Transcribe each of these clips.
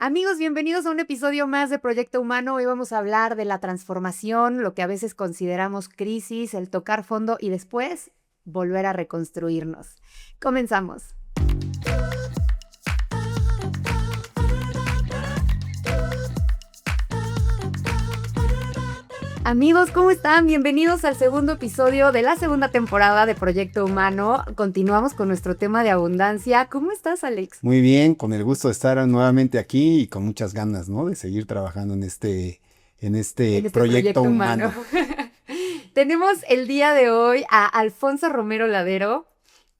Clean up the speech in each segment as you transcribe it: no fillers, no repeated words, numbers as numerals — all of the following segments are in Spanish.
Amigos, bienvenidos a un episodio más de Proyecto Humano. Hoy vamos a hablar de la transformación, lo que a veces consideramos crisis, el tocar fondo y después volver a reconstruirnos. Comenzamos. Amigos, ¿cómo están? Bienvenidos al segundo episodio de la segunda temporada de Proyecto Humano. Continuamos con nuestro tema de abundancia. ¿Cómo estás, Alex? Muy bien, con el gusto de estar nuevamente aquí y con muchas ganas, ¿no? De seguir trabajando en este En este proyecto Proyecto Humano. humano. Tenemos el día de hoy a Alfonso Romero Ladero,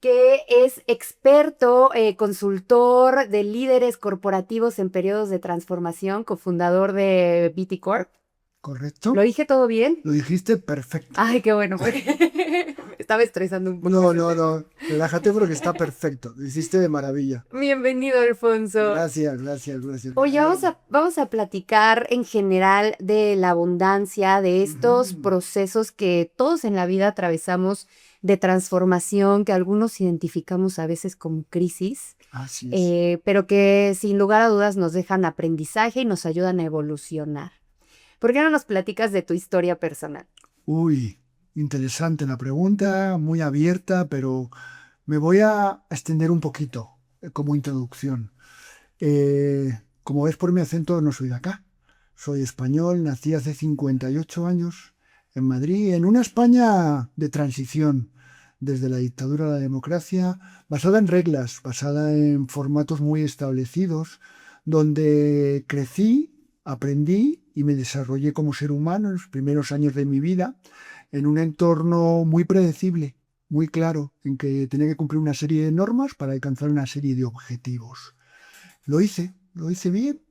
que es experto, consultor de líderes corporativos en periodos de transformación, cofundador de BT Corp. ¿Lo ¿Correcto? dije todo bien? Lo dijiste perfecto. Ay, qué bueno, porque me estaba estresando un poco No, ese no, tema. no. Relájate porque está perfecto. Lo hiciste de maravilla. Bienvenido, Alfonso. Gracias, gracias, gracias. Me Oye, vamos alegro. a, vamos a platicar en general de la abundancia, de estos Ujú. procesos que todos en la vida atravesamos de transformación, que algunos identificamos a veces como crisis, Así es. pero que sin lugar a dudas nos dejan aprendizaje y nos ayudan a evolucionar. ¿Por qué no nos platicas de tu historia personal? Uy, interesante la pregunta, muy abierta, pero me voy a extender un poquito como introducción. Como ves por mi acento, no soy de acá. Soy español, nací hace 58 años en Madrid, en una España de transición, desde la dictadura a la democracia, basada en reglas, basada en formatos muy establecidos, donde crecí, aprendí y me desarrollé como ser humano en los primeros años de mi vida, en un entorno muy predecible, muy claro, en que tenía que cumplir una serie de normas para alcanzar una serie de objetivos. Lo hice bien,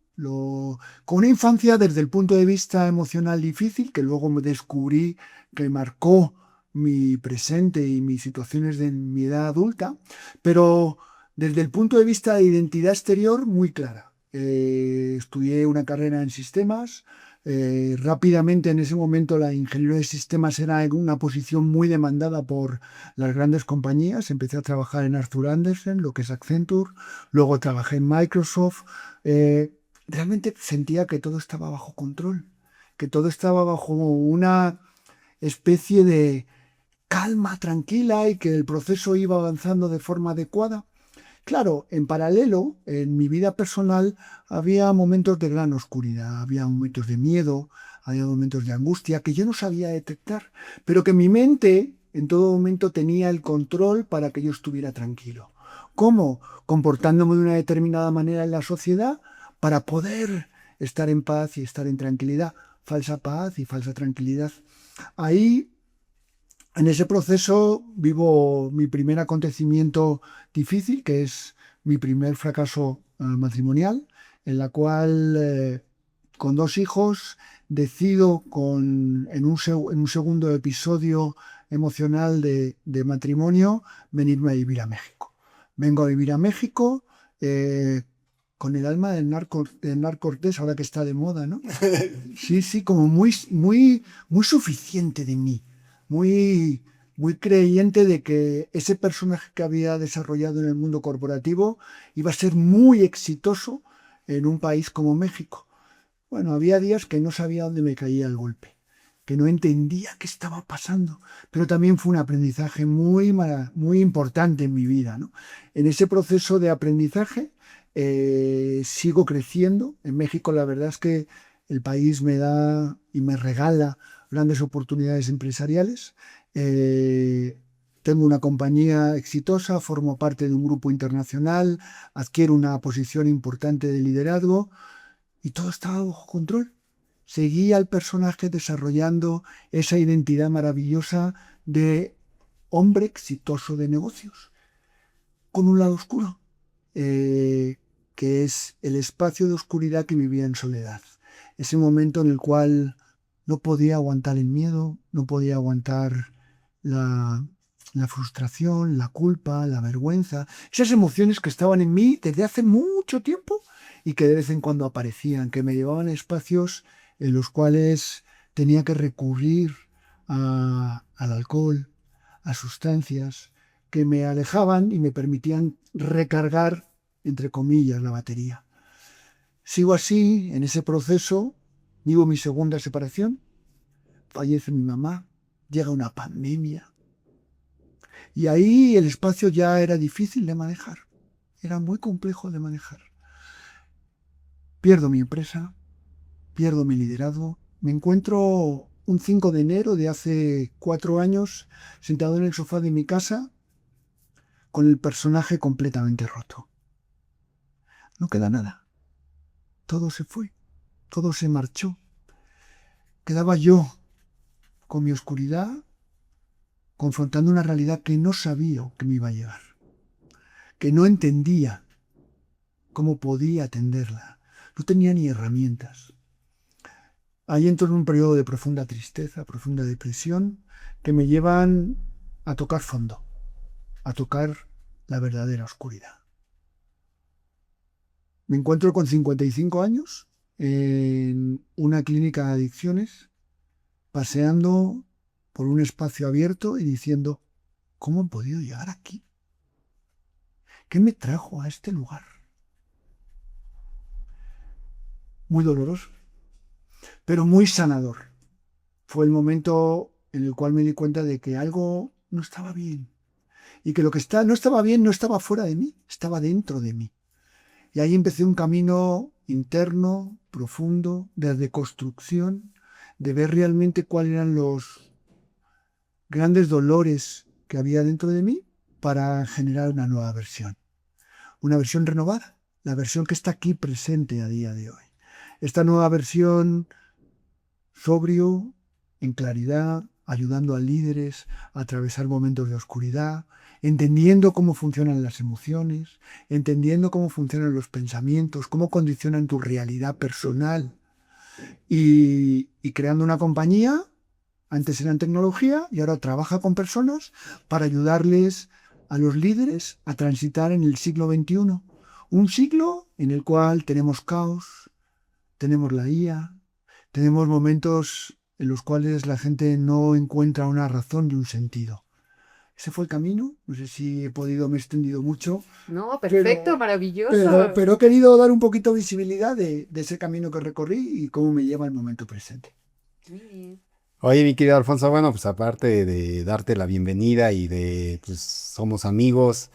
con una infancia desde el punto de vista emocional difícil, que luego me descubrí que marcó mi presente y mis situaciones de mi edad adulta, pero desde el punto de vista de identidad exterior muy clara. Estudié una carrera en sistemas. Rápidamente en ese momento la ingeniero de sistemas era en una posición muy demandada por las grandes compañías. Empecé a trabajar en Arthur Andersen, lo que es Accenture. Luego trabajé en Microsoft. Realmente sentía que todo estaba bajo control, que todo estaba bajo una especie de calma tranquila y que el proceso iba avanzando de forma adecuada. Claro, en paralelo, en mi vida personal había momentos de gran oscuridad, había momentos de miedo, había momentos de angustia que yo no sabía detectar, pero que mi mente en todo momento tenía el control para que yo estuviera tranquilo. ¿Cómo? Comportándome de una determinada manera en la sociedad para poder estar en paz y estar en tranquilidad. Falsa paz y falsa tranquilidad. Ahí en ese proceso vivo mi primer acontecimiento difícil, que es mi primer fracaso matrimonial, en la cual con dos hijos decido en un segundo episodio emocional de matrimonio venirme a vivir a México. Vengo a vivir a México con el alma del Nar Cortés, ahora que está de moda, ¿no? Sí, sí, como muy, muy, muy suficiente de mí, muy, muy creyente de que ese personaje que había desarrollado en el mundo corporativo iba a ser muy exitoso en un país como México. Bueno, había días que no sabía dónde me caía el golpe, que no entendía qué estaba pasando, pero también fue un aprendizaje muy importante en mi vida, ¿no? En ese proceso de aprendizaje sigo creciendo. En México la verdad es que el país me da y me regala grandes oportunidades empresariales. Tengo una compañía exitosa, formo parte de un grupo internacional, adquiero una posición importante de liderazgo y todo estaba bajo control. Seguía al personaje desarrollando esa identidad maravillosa de hombre exitoso de negocios, con un lado oscuro, que es el espacio de oscuridad que vivía en soledad. Ese momento en el cual no podía aguantar el miedo, no podía aguantar la, la frustración, la culpa, la vergüenza, esas emociones que estaban en mí desde hace mucho tiempo y que de vez en cuando aparecían, que me llevaban a espacios en los cuales tenía que recurrir al alcohol, a sustancias que me alejaban y me permitían recargar, entre comillas, la batería. Sigo así, en ese proceso, vivo mi segunda separación, fallece mi mamá, llega una pandemia. Y ahí el espacio ya era difícil de manejar, era muy complejo de manejar. Pierdo mi empresa, pierdo mi liderazgo, me encuentro un 5 de enero de hace 4 años sentado en el sofá de mi casa con el personaje completamente roto. No queda nada, todo se fue, todo se marchó. Quedaba yo con mi oscuridad, confrontando una realidad que no sabía que me iba a llegar, que no entendía cómo podía atenderla, no tenía ni herramientas. Ahí entro en un periodo de profunda tristeza, profunda depresión, que me llevan a tocar fondo, a tocar la verdadera oscuridad. Me encuentro con 55 años en una clínica de adicciones, paseando por un espacio abierto y diciendo, ¿cómo he podido llegar aquí? ¿Qué me trajo a este lugar? Muy doloroso, pero muy sanador. Fue el momento en el cual me di cuenta de que algo no estaba bien y que lo que no estaba bien no estaba fuera de mí, estaba dentro de mí. Y ahí empecé un camino interno, profundo, de reconstrucción, de ver realmente cuáles eran los grandes dolores que había dentro de mí para generar una versión renovada, la versión que está aquí presente a día de hoy. Esta nueva versión sobrio, en claridad, ayudando a líderes a atravesar momentos de oscuridad, entendiendo cómo funcionan las emociones, entendiendo cómo funcionan los pensamientos, cómo condicionan tu realidad personal y creando una compañía. Antes era en tecnología y ahora trabaja con personas para ayudarles a los líderes a transitar en el siglo XXI. Un siglo en el cual tenemos caos, tenemos la IA, tenemos momentos en los cuales la gente no encuentra una razón y un sentido. Ese fue el camino. No sé si me he extendido mucho. No, perfecto, Pero, maravilloso. pero he querido dar un poquito de visibilidad de ese camino que recorrí y cómo me lleva al momento presente. Muy bien. Oye, mi querido Alfonso, bueno, pues aparte de darte la bienvenida y de, pues somos amigos,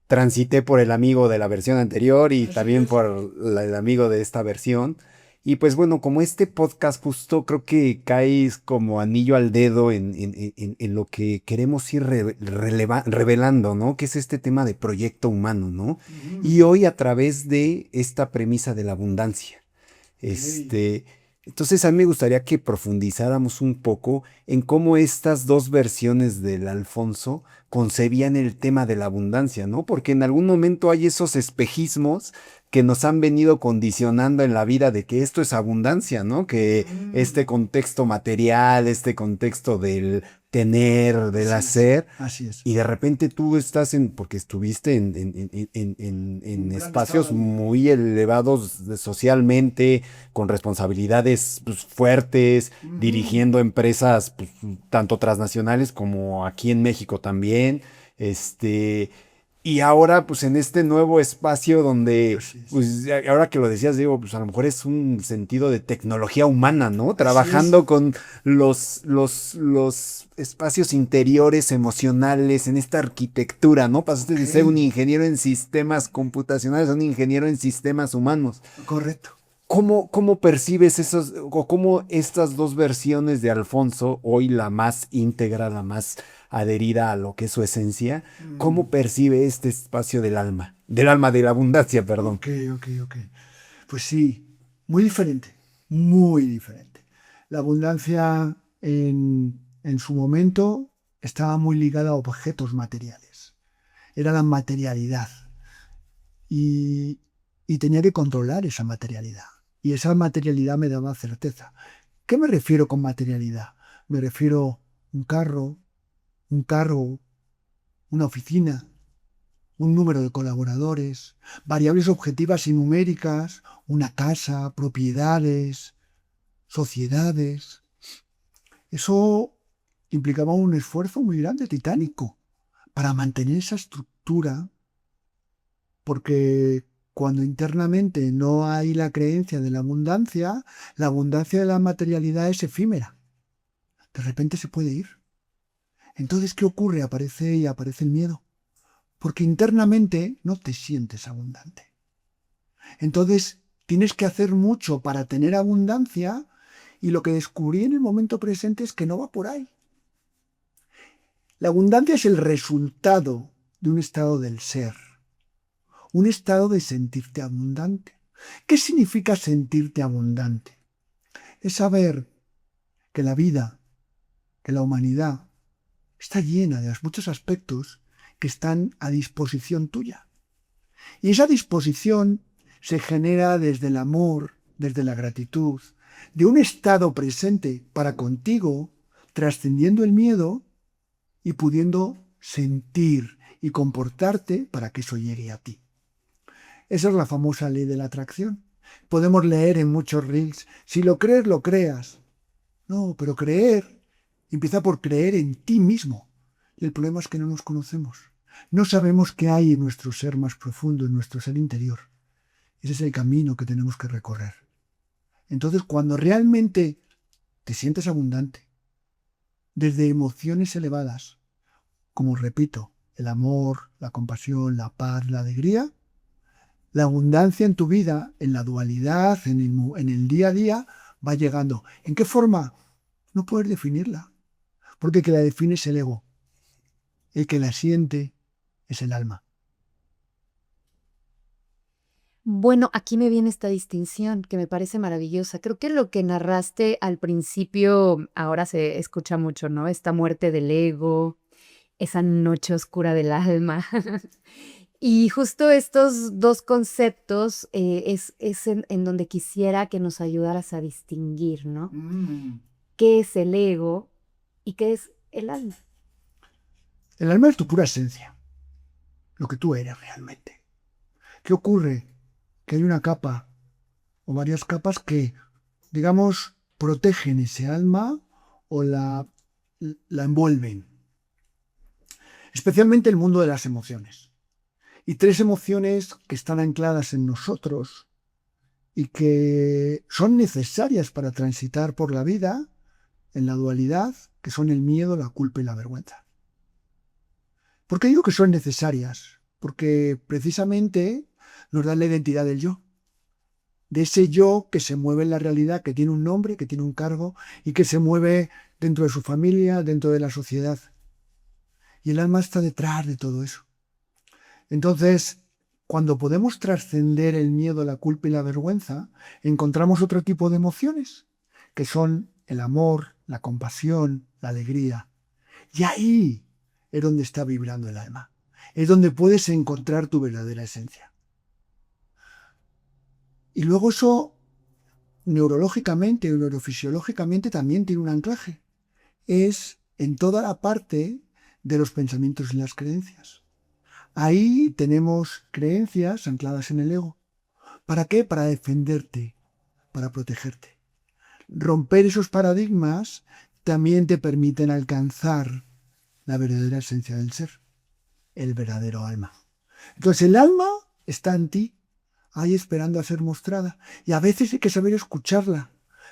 transité por el amigo de la versión anterior y Así también es. por el amigo de esta versión. Y pues bueno, como este podcast justo creo que caes como anillo al dedo en lo que queremos ir revelando, ¿no? Que es este tema de proyecto humano, ¿no? Y hoy a través de esta premisa de la abundancia. Entonces a mí me gustaría que profundizáramos un poco en cómo estas dos versiones del Alfonso concebían el tema de la abundancia, ¿no? Porque en algún momento hay esos espejismos que nos han venido condicionando en la vida de que esto es abundancia, ¿no? Que este contexto material, este contexto del tener, del Así es. hacer, Así es. y de repente tú estás porque estuviste Un en gran espacios estado de vida. muy elevados socialmente, con responsabilidades pues, fuertes, dirigiendo empresas pues, tanto transnacionales como aquí en México también. Y ahora, pues en este nuevo espacio donde, Así es. pues ahora que lo decías, digo, pues a lo mejor es un sentido de tecnología humana, ¿no? Así es. Trabajando con los espacios interiores emocionales en esta arquitectura, ¿no? Pasaste de ser un ingeniero en sistemas computacionales a un ingeniero en sistemas humanos. Correcto. ¿Cómo percibes esos, o cómo estas dos versiones de Alfonso, hoy la más íntegra, la más adherida a lo que es su esencia, cómo percibe este espacio del alma de la abundancia, perdón? Ok. Pues sí, muy diferente, muy diferente. La abundancia en su momento estaba muy ligada a objetos materiales. Era la materialidad. Y, y tenía que controlar esa materialidad. Y esa materialidad me daba certeza. ¿Qué me refiero con materialidad? Me refiero a un carro, una oficina, un número de colaboradores, variables objetivas y numéricas, una casa, propiedades, sociedades. Eso implicaba un esfuerzo muy grande, titánico, para mantener esa estructura, porque Cuando internamente no hay la creencia de la abundancia de la materialidad es efímera. De repente se puede ir. Entonces, ¿qué ocurre? Aparece el miedo. Porque internamente no te sientes abundante. Entonces, tienes que hacer mucho para tener abundancia y lo que descubrí en el momento presente es que no va por ahí. La abundancia es el resultado de un estado del ser, un estado de sentirte abundante. ¿Qué significa sentirte abundante? Es saber que la vida, que la humanidad está llena de muchos aspectos que están a disposición tuya. Y esa disposición se genera desde el amor, desde la gratitud, de un estado presente para contigo, trascendiendo el miedo y pudiendo sentir y comportarte para que eso llegue a ti. Esa es la famosa ley de la atracción. Podemos leer en muchos reels, si lo crees, lo creas. No, pero creer empieza por creer en ti mismo. Y el problema es que no nos conocemos. No sabemos qué hay en nuestro ser más profundo, en nuestro ser interior. Ese es el camino que tenemos que recorrer. Entonces, cuando realmente te sientes abundante, desde emociones elevadas, como repito, el amor, la compasión, la paz, la alegría, la abundancia en tu vida, en la dualidad, en el día a día, va llegando. ¿En qué forma? No puedes definirla, porque el que la define es el ego. El que la siente es el alma. Bueno, aquí me viene esta distinción que me parece maravillosa. Creo que lo que narraste al principio ahora se escucha mucho, ¿no? Esta muerte del ego, esa noche oscura del alma. Y justo estos dos conceptos es en donde quisiera que nos ayudaras a distinguir, ¿no? ¿Qué es el ego y qué es el alma? El alma es tu pura esencia, lo que tú eres realmente. ¿Qué ocurre? Que hay una capa o varias capas que, digamos, protegen ese alma o la envuelven. Especialmente el mundo de las emociones. Y tres emociones que están ancladas en nosotros y que son necesarias para transitar por la vida en la dualidad, que son el miedo, la culpa y la vergüenza. ¿Por qué digo que son necesarias? Porque precisamente nos dan la identidad del yo. De ese yo que se mueve en la realidad, que tiene un nombre, que tiene un cargo y que se mueve dentro de su familia, dentro de la sociedad. Y el alma está detrás de todo eso. Entonces, cuando podemos trascender el miedo, la culpa y la vergüenza, encontramos otro tipo de emociones, que son el amor, la compasión, la alegría. Y ahí es donde está vibrando el alma. Es donde puedes encontrar tu verdadera esencia. Y luego eso, neurológicamente o neurofisiológicamente, también tiene un anclaje. Es en toda la parte de los pensamientos y las creencias. Ahí tenemos creencias ancladas en el ego. ¿Para qué? Para defenderte, para protegerte. Romper esos paradigmas también te permiten alcanzar la verdadera esencia del ser, el verdadero alma. Entonces el alma está en ti, ahí esperando a ser mostrada. Y a veces hay que saber escucharla,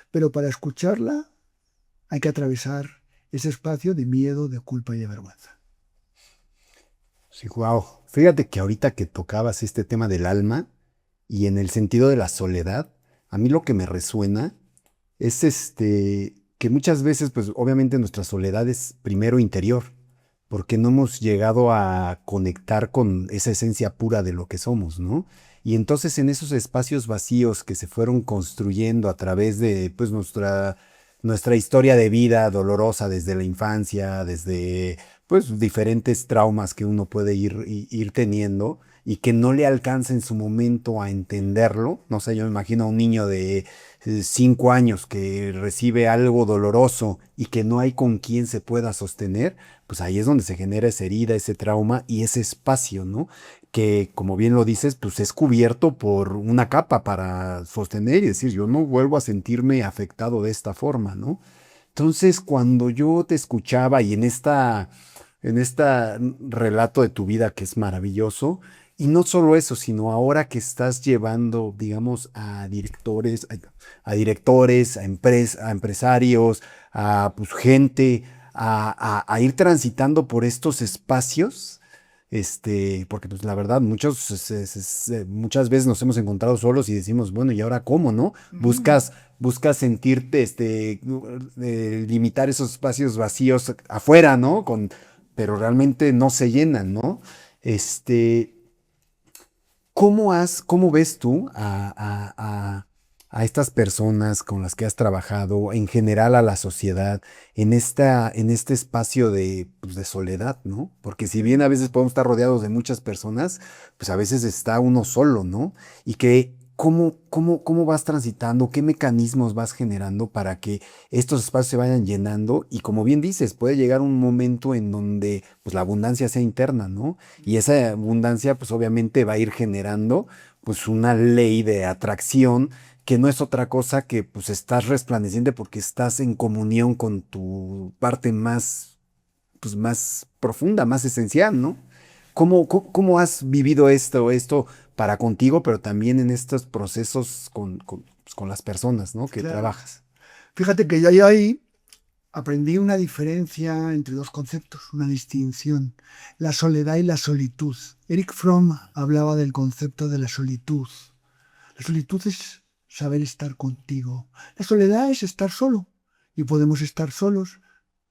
pero para escucharla hay que atravesar ese espacio de miedo, de culpa y de vergüenza. Sí, wow. Fíjate que ahorita que tocabas este tema del alma y en el sentido de la soledad, a mí lo que me resuena es que muchas veces, pues obviamente nuestra soledad es primero interior, porque no hemos llegado a conectar con esa esencia pura de lo que somos, ¿no? Y entonces en esos espacios vacíos que se fueron construyendo a través de pues nuestra historia de vida dolorosa desde la infancia, desde pues diferentes traumas que uno puede ir teniendo y que no le alcanza en su momento a entenderlo. No sé, yo me imagino a un niño de 5 años que recibe algo doloroso y que no hay con quien se pueda sostener, pues ahí es donde se genera esa herida, ese trauma y ese espacio, ¿no? Que, como bien lo dices, pues es cubierto por una capa para sostener y decir, yo no vuelvo a sentirme afectado de esta forma, ¿no? Entonces, cuando yo te escuchaba y en esta relato de tu vida que es maravilloso, Y no solo eso, sino ahora que estás llevando, digamos, a directores, a empresarios, a pues, gente, a ir transitando por estos espacios, porque pues la verdad, muchas veces nos hemos encontrado solos y decimos, bueno, ¿y ahora cómo, no? Buscas sentirte, limitar esos espacios vacíos afuera, ¿no? Pero realmente no se llenan, ¿no? Este, cómo ves tú a estas personas con las que has trabajado, en general a la sociedad, en este espacio pues, de soledad, ¿no? Porque si bien a veces podemos estar rodeados de muchas personas, pues a veces está uno solo, ¿no? Y cómo vas transitando, qué mecanismos vas generando para que estos espacios se vayan llenando y como bien dices, puede llegar un momento en donde pues la abundancia sea interna, ¿no? Y esa abundancia, pues obviamente va a ir generando, pues una ley de atracción que no es otra cosa que, pues estás resplandeciente porque estás en comunión con tu parte más, pues más profunda, más esencial, ¿no? ¿Cómo has vivido esto para contigo, pero también en estos procesos pues, con las personas, ¿no? Que Claro. trabajas. Fíjate que yo ahí aprendí una diferencia entre dos conceptos, una distinción, la soledad y la solitud. Eric Fromm hablaba del concepto de la solitud. La solitud es saber estar contigo. La soledad es estar solo. Y podemos estar solos,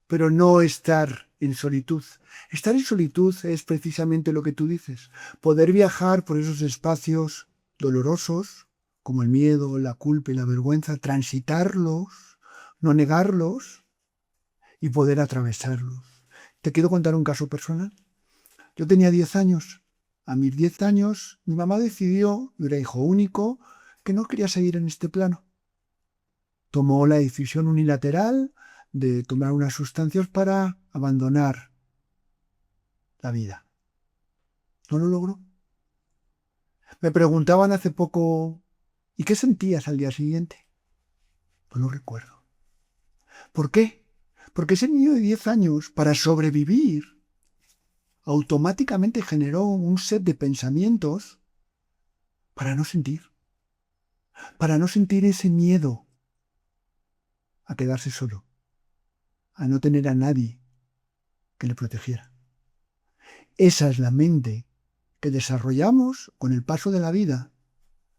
pero no estar en solitud. Estar en solitud es precisamente lo que tú dices. Poder viajar por esos espacios dolorosos, como el miedo, la culpa y la vergüenza, transitarlos, no negarlos y poder atravesarlos. Te quiero contar un caso personal. Yo tenía 10 años. A mis 10 años, mi mamá decidió, yo era hijo único, que no quería seguir en este plano. Tomó la decisión unilateral de tomar unas sustancias para abandonar la vida. No lo logró. Me preguntaban hace poco, ¿y qué sentías al día siguiente? No lo recuerdo. ¿Por qué? Porque ese niño de 10 años, para sobrevivir, automáticamente generó un set de pensamientos para no sentir ese miedo a quedarse solo, a no tener a nadie que le protegiera. Esa es la mente que desarrollamos con el paso de la vida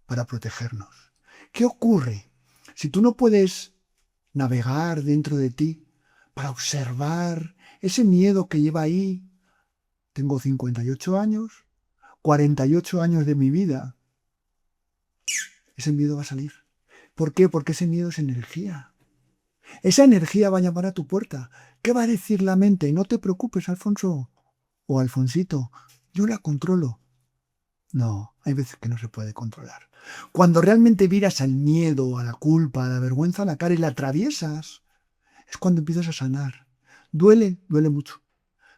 para protegernos. ¿Qué ocurre si tú no puedes navegar dentro de ti para observar ese miedo que lleva ahí? Tengo 58 años, 48 años de mi vida. Ese miedo va a salir. ¿Por qué? Porque ese miedo es energía. Esa energía va a llamar a tu puerta. ¿Qué va a decir la mente? No te preocupes, Alfonso o Alfonsito, yo la controlo. No, hay veces que no se puede controlar. Cuando realmente miras al miedo, a la culpa, a la vergüenza a la cara y la atraviesas, es cuando empiezas a sanar. Duele mucho,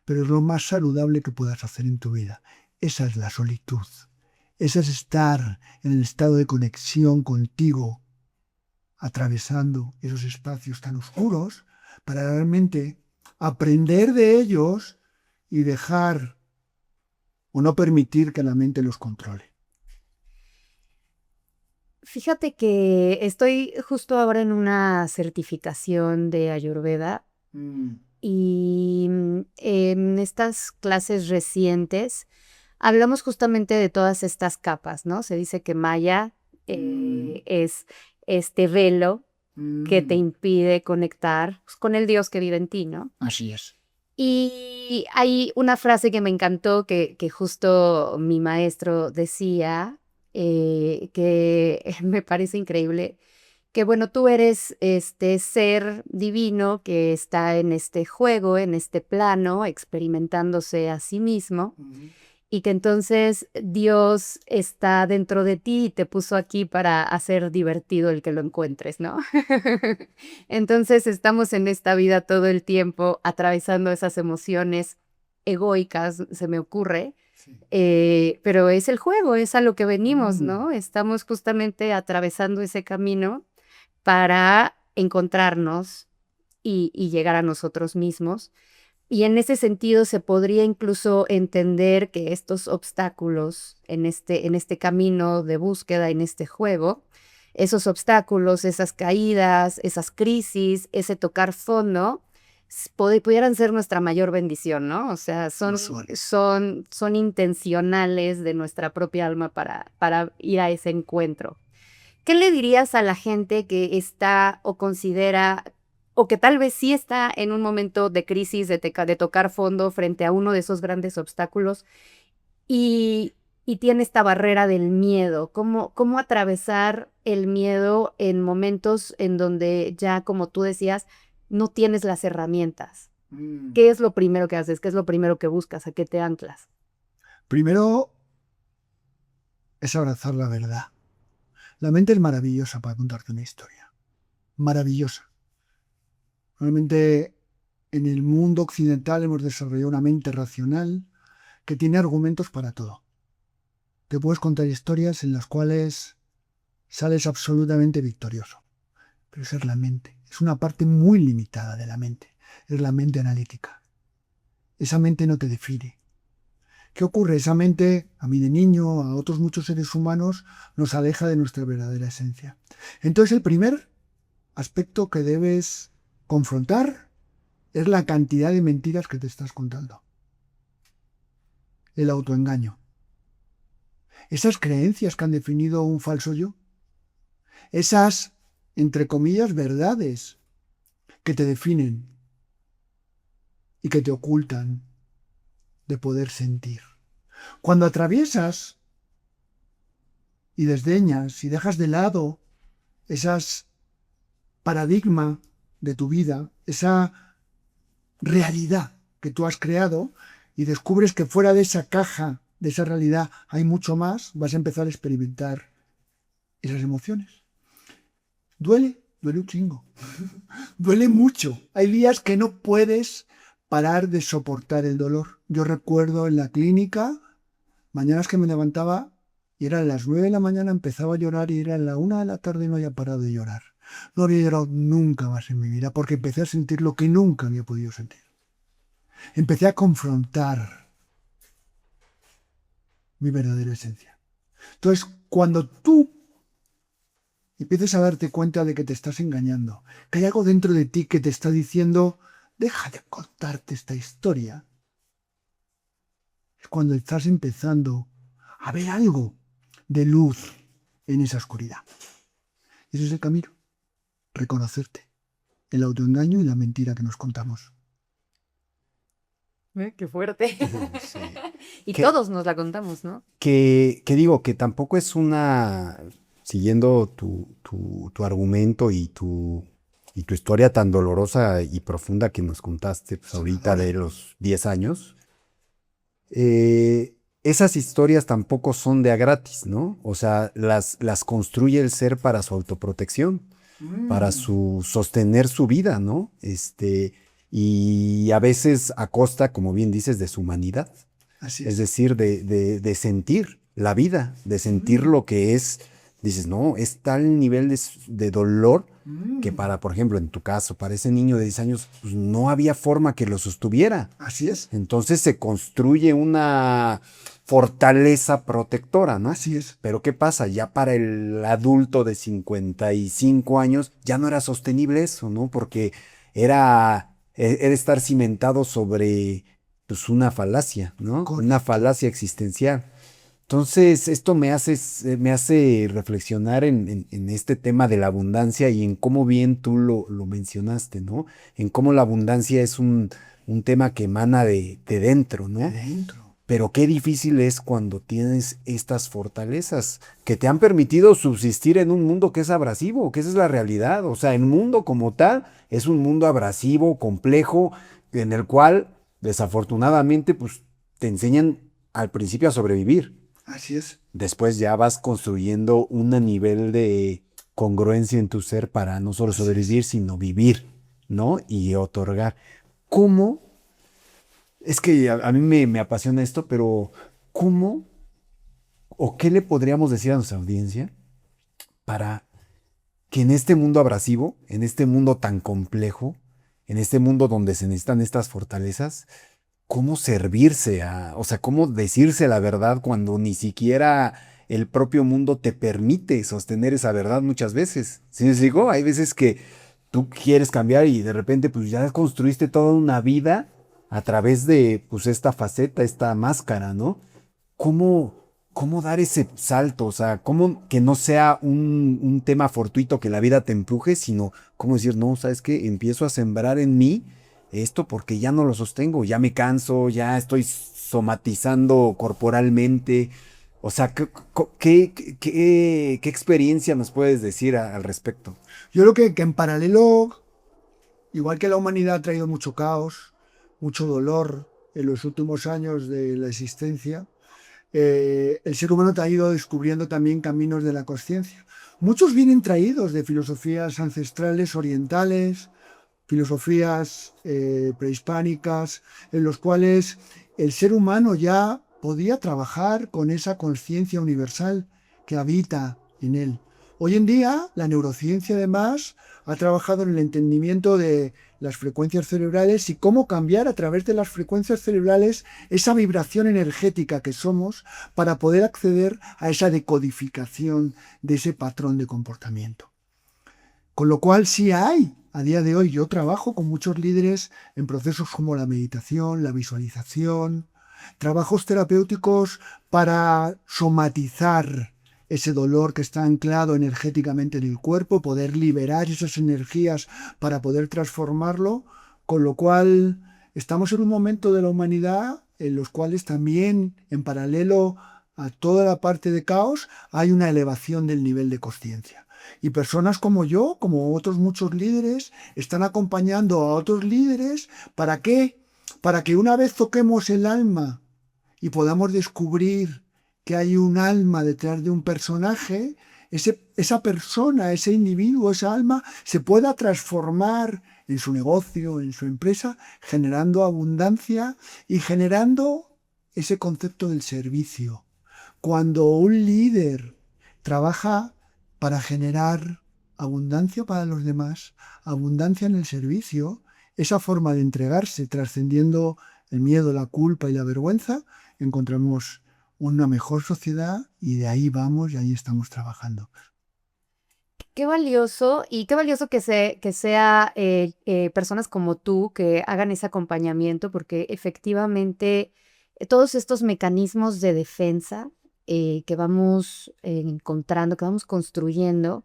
pero es lo más saludable que puedas hacer en tu vida. Esa es la solitud. Esa es estar en el estado de conexión contigo, atravesando esos espacios tan oscuros para realmente aprender de ellos y dejar o no permitir que la mente los controle. Fíjate que estoy justo ahora en una certificación de Ayurveda y en estas clases recientes hablamos justamente de todas estas capas, ¿no? Se dice que Maya es este velo que te impide conectar pues, con el Dios que vive en ti, ¿no? Así es. Y hay una frase que me encantó que justo mi maestro decía, que me parece increíble, que bueno, tú eres este ser divino que está en este juego, en este plano, experimentándose a sí mismo, y que entonces Dios está dentro de ti y te puso aquí para hacer divertido el que lo encuentres, ¿no? Entonces estamos en esta vida todo el tiempo atravesando esas emociones egoicas, se me ocurre, Sí. pero es el juego, es a lo que venimos, ¿no? Estamos justamente atravesando ese camino para encontrarnos y llegar a nosotros mismos. Y en ese sentido se podría incluso entender que estos obstáculos en este camino de búsqueda, en este juego, esos obstáculos, esas caídas, esas crisis, ese tocar fondo, pudieran ser nuestra mayor bendición, ¿no? O sea, Lo son intencionales de nuestra propia alma para ir a ese encuentro. ¿Qué le dirías a la gente que está o considera o que tal vez sí está en un momento de crisis, de tocar fondo frente a uno de esos grandes obstáculos y tiene esta barrera del miedo? ¿Cómo atravesar el miedo en momentos en donde ya, como tú decías, no tienes las herramientas? ¿Qué es lo primero que haces? ¿Qué es lo primero que buscas? ¿A qué te anclas? Primero es abrazar la verdad. La mente es maravillosa para contarte una historia. Maravillosa. Realmente en el mundo occidental hemos desarrollado una mente racional que tiene argumentos para todo. Te puedes contar historias en las cuales sales absolutamente victorioso. Pero esa es la mente. Es una parte muy limitada de la mente. Es la mente analítica. Esa mente no te define. ¿Qué ocurre? Esa mente, a mí de niño, a otros muchos seres humanos, nos aleja de nuestra verdadera esencia. Entonces el primer aspecto que debes confrontar es la cantidad de mentiras que te estás contando. El autoengaño. Esas creencias que han definido un falso yo. Esas, entre comillas, verdades que te definen y que te ocultan de poder sentir. Cuando atraviesas y desdeñas y dejas de lado esas paradigma de tu vida, esa realidad que tú has creado y descubres que fuera de esa caja, de esa realidad, hay mucho más, vas a empezar a experimentar esas emociones. Duele un chingo. Duele mucho. Hay días que no puedes parar de soportar el dolor. Yo recuerdo en la clínica, mañanas que me levantaba y eran las 9 de la mañana, empezaba a llorar y era la 1 de la tarde y no había parado de llorar. No había llorado nunca más en mi vida porque empecé a sentir lo que nunca había podido sentir. Empecé a confrontar mi verdadera esencia. Entonces, cuando tú empieces a darte cuenta de que te estás engañando, que hay algo dentro de ti que te está diciendo, deja de contarte esta historia, es cuando estás empezando a ver algo de luz en esa oscuridad. Ese es el camino. Reconocerte. El autoengaño y la mentira que nos contamos. Qué fuerte. Sí. Y Que- todos nos la contamos, ¿no? Que digo, que tampoco es una, siguiendo tu argumento y tu historia tan dolorosa y profunda que nos contaste pues, ahorita de los 10 años, esas historias tampoco son de a gratis, ¿no? O sea, las construye el ser para su autoprotección, para sostener su vida, ¿no? Y a veces a costa, como bien dices, de su humanidad. Así Es es. decir, de sentir la vida, de sentir lo que es. Dices, no, es tal nivel de dolor que para, por ejemplo, en tu caso, para ese niño de 10 años, pues no había forma que lo sostuviera. Así es. Entonces se construye una fortaleza protectora, ¿no? Así es. Pero ¿qué pasa? Ya para el adulto de 55 años ya no era sostenible eso, ¿no? Porque era estar cimentado sobre pues, una falacia, ¿no? Correcto. Una falacia existencial. Entonces, esto me hace reflexionar en este tema de la abundancia y en cómo bien tú lo mencionaste, ¿no? En cómo la abundancia es un tema que emana de dentro, ¿no? De dentro. Pero qué difícil es cuando tienes estas fortalezas que te han permitido subsistir en un mundo que es abrasivo, que esa es la realidad. O sea, el mundo como tal es un mundo abrasivo, complejo, en el cual desafortunadamente pues te enseñan al principio a sobrevivir. Así es. Después ya vas construyendo un nivel de congruencia en tu ser para no solo sobrevivir, sino vivir, ¿no? Y otorgar. ¿Cómo? Es que a mí me apasiona esto, pero ¿cómo o qué le podríamos decir a nuestra audiencia para que en este mundo abrasivo, en este mundo tan complejo, en este mundo donde se necesitan estas fortalezas, cómo servirse o sea, cómo decirse la verdad cuando ni siquiera el propio mundo te permite sostener esa verdad muchas veces. ¿Sí me explico? Hay veces que tú quieres cambiar y de repente pues ya construiste toda una vida a través de pues esta faceta, esta máscara, ¿no? ¿Cómo dar ese salto? O sea, cómo que no sea un tema fortuito que la vida te empuje, sino cómo decir, no, ¿sabes qué? Empiezo a sembrar en mí esto porque ya no lo sostengo, ya me canso, ya estoy somatizando corporalmente. O sea, ¿qué experiencia nos puedes decir al respecto? Yo creo que en paralelo, igual que la humanidad ha traído mucho caos, mucho dolor en los últimos años de la existencia, el ser humano ha ido descubriendo también caminos de la conciencia. Muchos vienen traídos de filosofías ancestrales orientales, filosofías prehispánicas, en los cuales el ser humano ya podía trabajar con esa conciencia universal que habita en él. Hoy en día, la neurociencia además ha trabajado en el entendimiento de las frecuencias cerebrales y cómo cambiar a través de las frecuencias cerebrales esa vibración energética que somos para poder acceder a esa decodificación de ese patrón de comportamiento. Con lo cual sí hay, a día de hoy yo trabajo con muchos líderes en procesos como la meditación, la visualización, trabajos terapéuticos para somatizar ese dolor que está anclado energéticamente en el cuerpo, poder liberar esas energías para poder transformarlo, con lo cual estamos en un momento de la humanidad en los cuales también, en paralelo a toda la parte de caos, hay una elevación del nivel de conciencia. Y personas como yo, como otros muchos líderes, están acompañando a otros líderes. ¿Para qué? Para que una vez toquemos el alma y podamos descubrir que hay un alma detrás de un personaje, esa persona, ese individuo, esa alma, se pueda transformar en su negocio, en su empresa, generando abundancia y generando ese concepto del servicio. Cuando un líder trabaja para generar abundancia para los demás, abundancia en el servicio, esa forma de entregarse, trascendiendo el miedo, la culpa y la vergüenza, encontramos una mejor sociedad y de ahí vamos y ahí estamos trabajando. Qué valioso y qué valioso que sea personas como tú que hagan ese acompañamiento, porque efectivamente todos estos mecanismos de defensa que vamos encontrando, que vamos construyendo,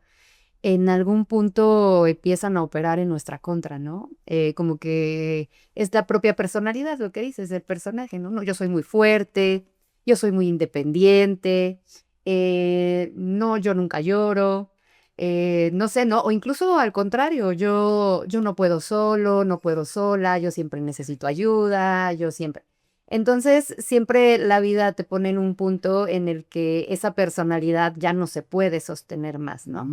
en algún punto empiezan a operar en nuestra contra, ¿no? Como que es la propia personalidad, lo que dices, el personaje, ¿no? No, yo soy muy fuerte, yo soy muy independiente, no, yo nunca lloro, no sé, ¿no? O incluso al contrario, yo no puedo solo, no puedo sola, yo siempre necesito ayuda, yo siempre... Entonces, siempre la vida te pone en un punto en el que esa personalidad ya no se puede sostener más, ¿no?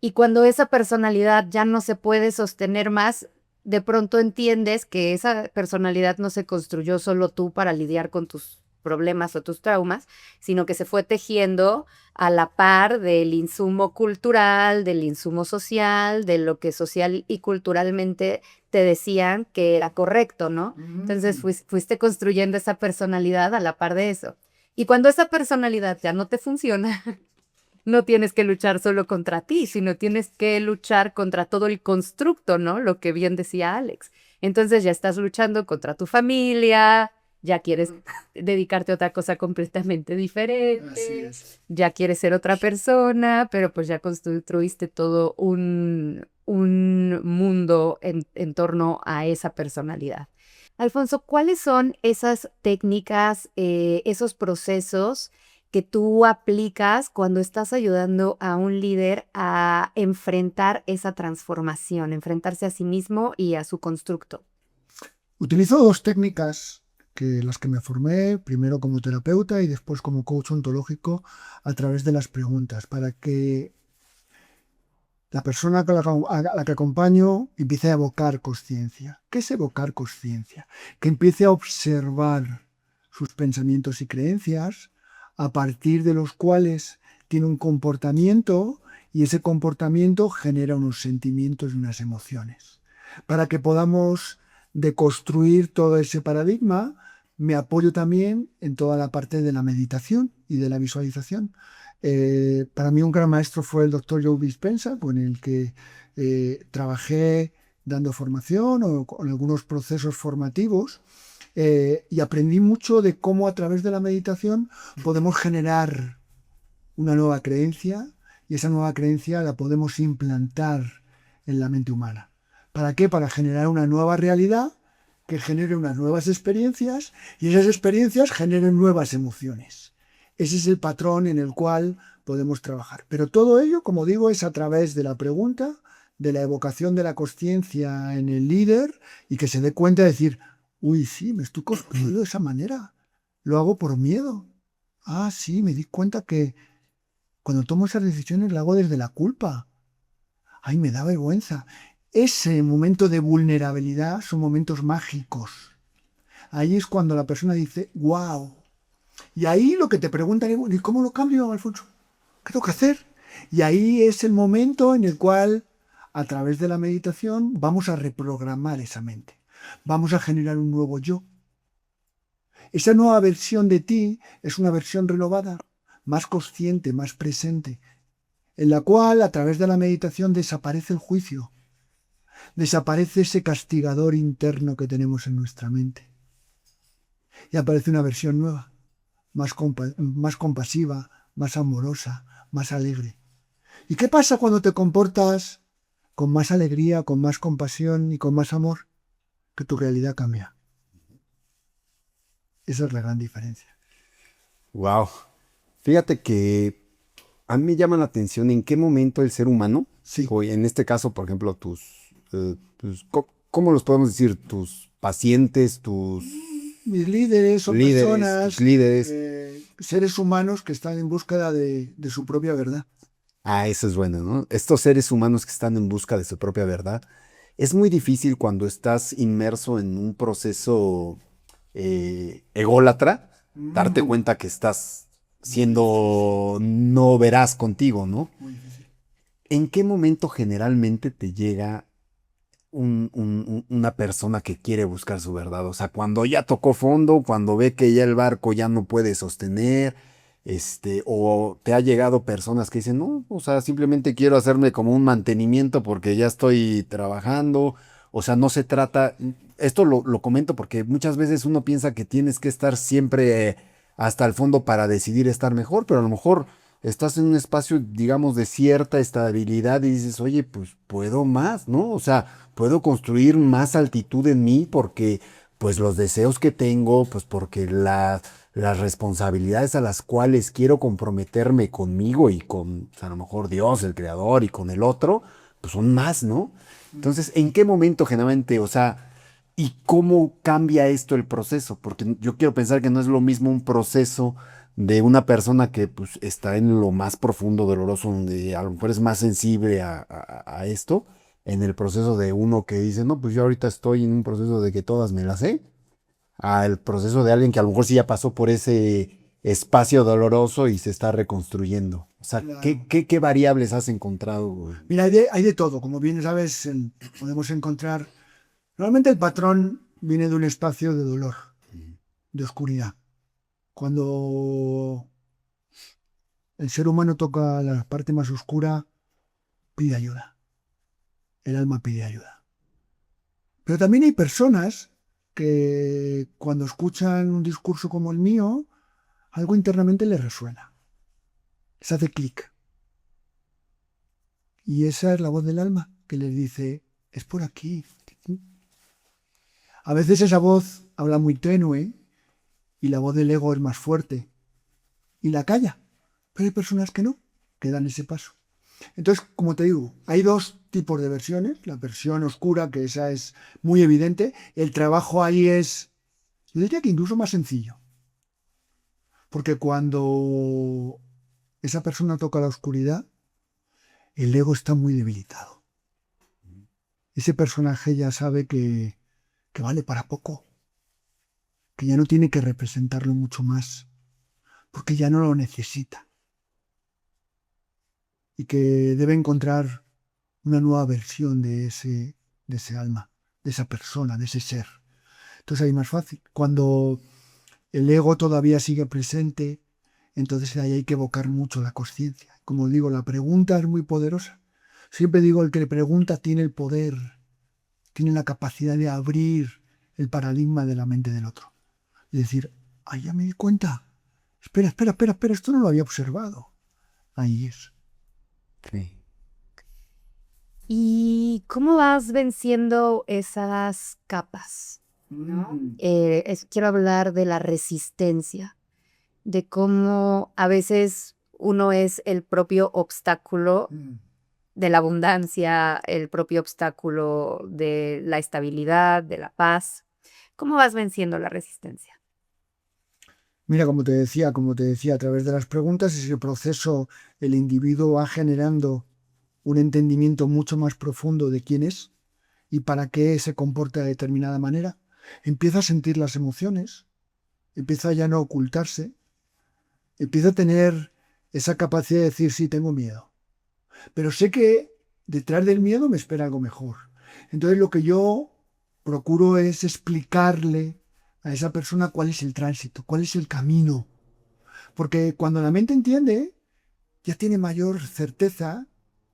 Y cuando esa personalidad ya no se puede sostener más, de pronto entiendes que esa personalidad no se construyó solo tú para lidiar con tus problemas o tus traumas, sino que se fue tejiendo a la par del insumo cultural, del insumo social, de lo que social y culturalmente te decían que era correcto, ¿no? Entonces fuiste construyendo esa personalidad a la par de eso. Y cuando esa personalidad ya no te funciona, no tienes que luchar solo contra ti, sino tienes que luchar contra todo el constructo, ¿no? Lo que bien decía Alex. Entonces ya estás luchando contra tu familia, ya quieres dedicarte a otra cosa completamente diferente, ya quieres ser otra persona, pero pues ya construiste todo un mundo en torno a esa personalidad. Alfonso, ¿cuáles son esas técnicas, esos procesos que tú aplicas cuando estás ayudando a un líder a enfrentar esa transformación, enfrentarse a sí mismo y a su constructo? Utilizo dos técnicas las que me formé, primero como terapeuta y después como coach ontológico, a través de las preguntas, para que la persona a la que acompaño empiece a evocar conciencia. ¿Qué es evocar conciencia? Que empiece a observar sus pensamientos y creencias, a partir de los cuales tiene un comportamiento y ese comportamiento genera unos sentimientos y unas emociones. Para que podamos deconstruir todo ese paradigma, me apoyo también en toda la parte de la meditación y de la visualización. Para mí un gran maestro fue el doctor Joe Dispenza, con el que trabajé dando formación o con algunos procesos formativos, y aprendí mucho de cómo a través de la meditación podemos generar una nueva creencia, y esa nueva creencia la podemos implantar en la mente humana. ¿Para qué? Para generar una nueva realidad que genere unas nuevas experiencias, y esas experiencias generen nuevas emociones. Ese es el patrón en el cual podemos trabajar. Pero todo ello, como digo, es a través de la pregunta, de la evocación de la consciencia en el líder, y que se dé cuenta de decir, uy, sí, me estoy construyendo de esa manera. Lo hago por miedo. Ah, sí, me di cuenta que cuando tomo esas decisiones lo hago desde la culpa. Ay, me da vergüenza. Ese momento de vulnerabilidad son momentos mágicos. Ahí es cuando la persona dice, wow. Y ahí lo que te preguntan es, ¿y cómo lo cambio, Alfonso? ¿Qué tengo que hacer? Y ahí es el momento en el cual, a través de la meditación, vamos a reprogramar esa mente. Vamos a generar un nuevo yo. Esa nueva versión de ti es una versión renovada, más consciente, más presente, en la cual, a través de la meditación, desaparece el juicio, desaparece ese castigador interno que tenemos en nuestra mente, y aparece una versión nueva, más compasiva, más amorosa, más alegre. ¿Y qué pasa cuando te comportas con más alegría, con más compasión y con más amor? Que tu realidad cambia. Esa es la gran diferencia. Wow. Fíjate que a mí me llama la atención en qué momento el ser humano, Sí. o en este caso, por ejemplo, ¿cómo los podemos decir? Tus pacientes, tus Mis líderes son líderes, personas, tus líderes. seres humanos que están en búsqueda de su propia verdad. Ah, eso es bueno, ¿no? Estos seres humanos que están en busca de su propia verdad. Es muy difícil cuando estás inmerso en un proceso ególatra, darte cuenta que estás siendo no veraz contigo, ¿no? Muy difícil. ¿En qué momento generalmente te llega una persona que quiere buscar su verdad? O sea, cuando ya tocó fondo, cuando ve que ya el barco ya no puede sostener, o te ha llegado personas que dicen, no, o sea, simplemente quiero hacerme como un mantenimiento porque ya estoy trabajando. O sea, no se trata, esto lo comento porque muchas veces uno piensa que tienes que estar siempre hasta el fondo para decidir estar mejor, pero a lo mejor estás en un espacio, digamos, de cierta estabilidad y dices, oye, pues puedo más, ¿no? O sea, puedo construir más altitud en mí porque, pues los deseos que tengo, pues porque las responsabilidades a las cuales quiero comprometerme conmigo y con, pues, a lo mejor Dios, el creador, y con el otro, pues son más, ¿no? Entonces, ¿en qué momento generalmente, o sea, y cómo cambia esto el proceso? Porque yo quiero pensar que no es lo mismo un proceso de una persona que pues está en lo más profundo, doloroso, donde a lo mejor es más sensible a esto, en el proceso de uno que dice, no, pues yo ahorita estoy en un proceso de que todas me las sé, al proceso de alguien que a lo mejor sí ya pasó por ese espacio doloroso y se está reconstruyendo. O sea, Claro. ¿qué variables has encontrado, güey? Mira, hay de todo. Como bien sabes, podemos encontrar. Normalmente el patrón viene de un espacio de dolor, de oscuridad. Cuando el ser humano toca la parte más oscura, pide ayuda. El alma pide ayuda. Pero también hay personas que cuando escuchan un discurso como el mío, algo internamente les resuena. Les hace clic. Y esa es la voz del alma que les dice, es por aquí. A veces esa voz habla muy tenue y la voz del ego es más fuerte y la calla. Pero hay personas que no, que dan ese paso. Entonces, como te digo, hay dos tipos de versiones. La versión oscura, que esa es muy evidente. El trabajo ahí es, yo diría que incluso más sencillo. Porque cuando esa persona toca la oscuridad, el ego está muy debilitado. Ese personaje ya sabe que vale para poco, que ya no tiene que representarlo mucho más, porque ya no lo necesita. Y que debe encontrar una nueva versión de de ese alma, de esa persona, de ese ser. Entonces ahí es más fácil. Cuando el ego todavía sigue presente, entonces ahí hay que evocar mucho la conciencia. Como digo, la pregunta es muy poderosa. Siempre digo, el que le pregunta tiene el poder, tiene la capacidad de abrir el paradigma de la mente del otro. Y decir, ay, ya me di cuenta. Espera, esto no lo había observado. Ahí es. Sí. ¿Y cómo vas venciendo esas capas? ¿No? Quiero hablar de la resistencia, de cómo a veces uno es el propio obstáculo de la abundancia, el propio obstáculo de la estabilidad, de la paz. ¿Cómo vas venciendo la resistencia? Mira, como te decía, a través de las preguntas, ese proceso, el individuo va generando un entendimiento mucho más profundo de quién es y para qué se comporta de determinada manera. Empieza a sentir las emociones, empieza ya no a ocultarse, empieza a tener esa capacidad de decir, sí, tengo miedo, pero sé que detrás del miedo me espera algo mejor. Entonces lo que yo procuro es explicarle a esa persona cuál es el tránsito, cuál es el camino. Porque cuando la mente entiende, ya tiene mayor certeza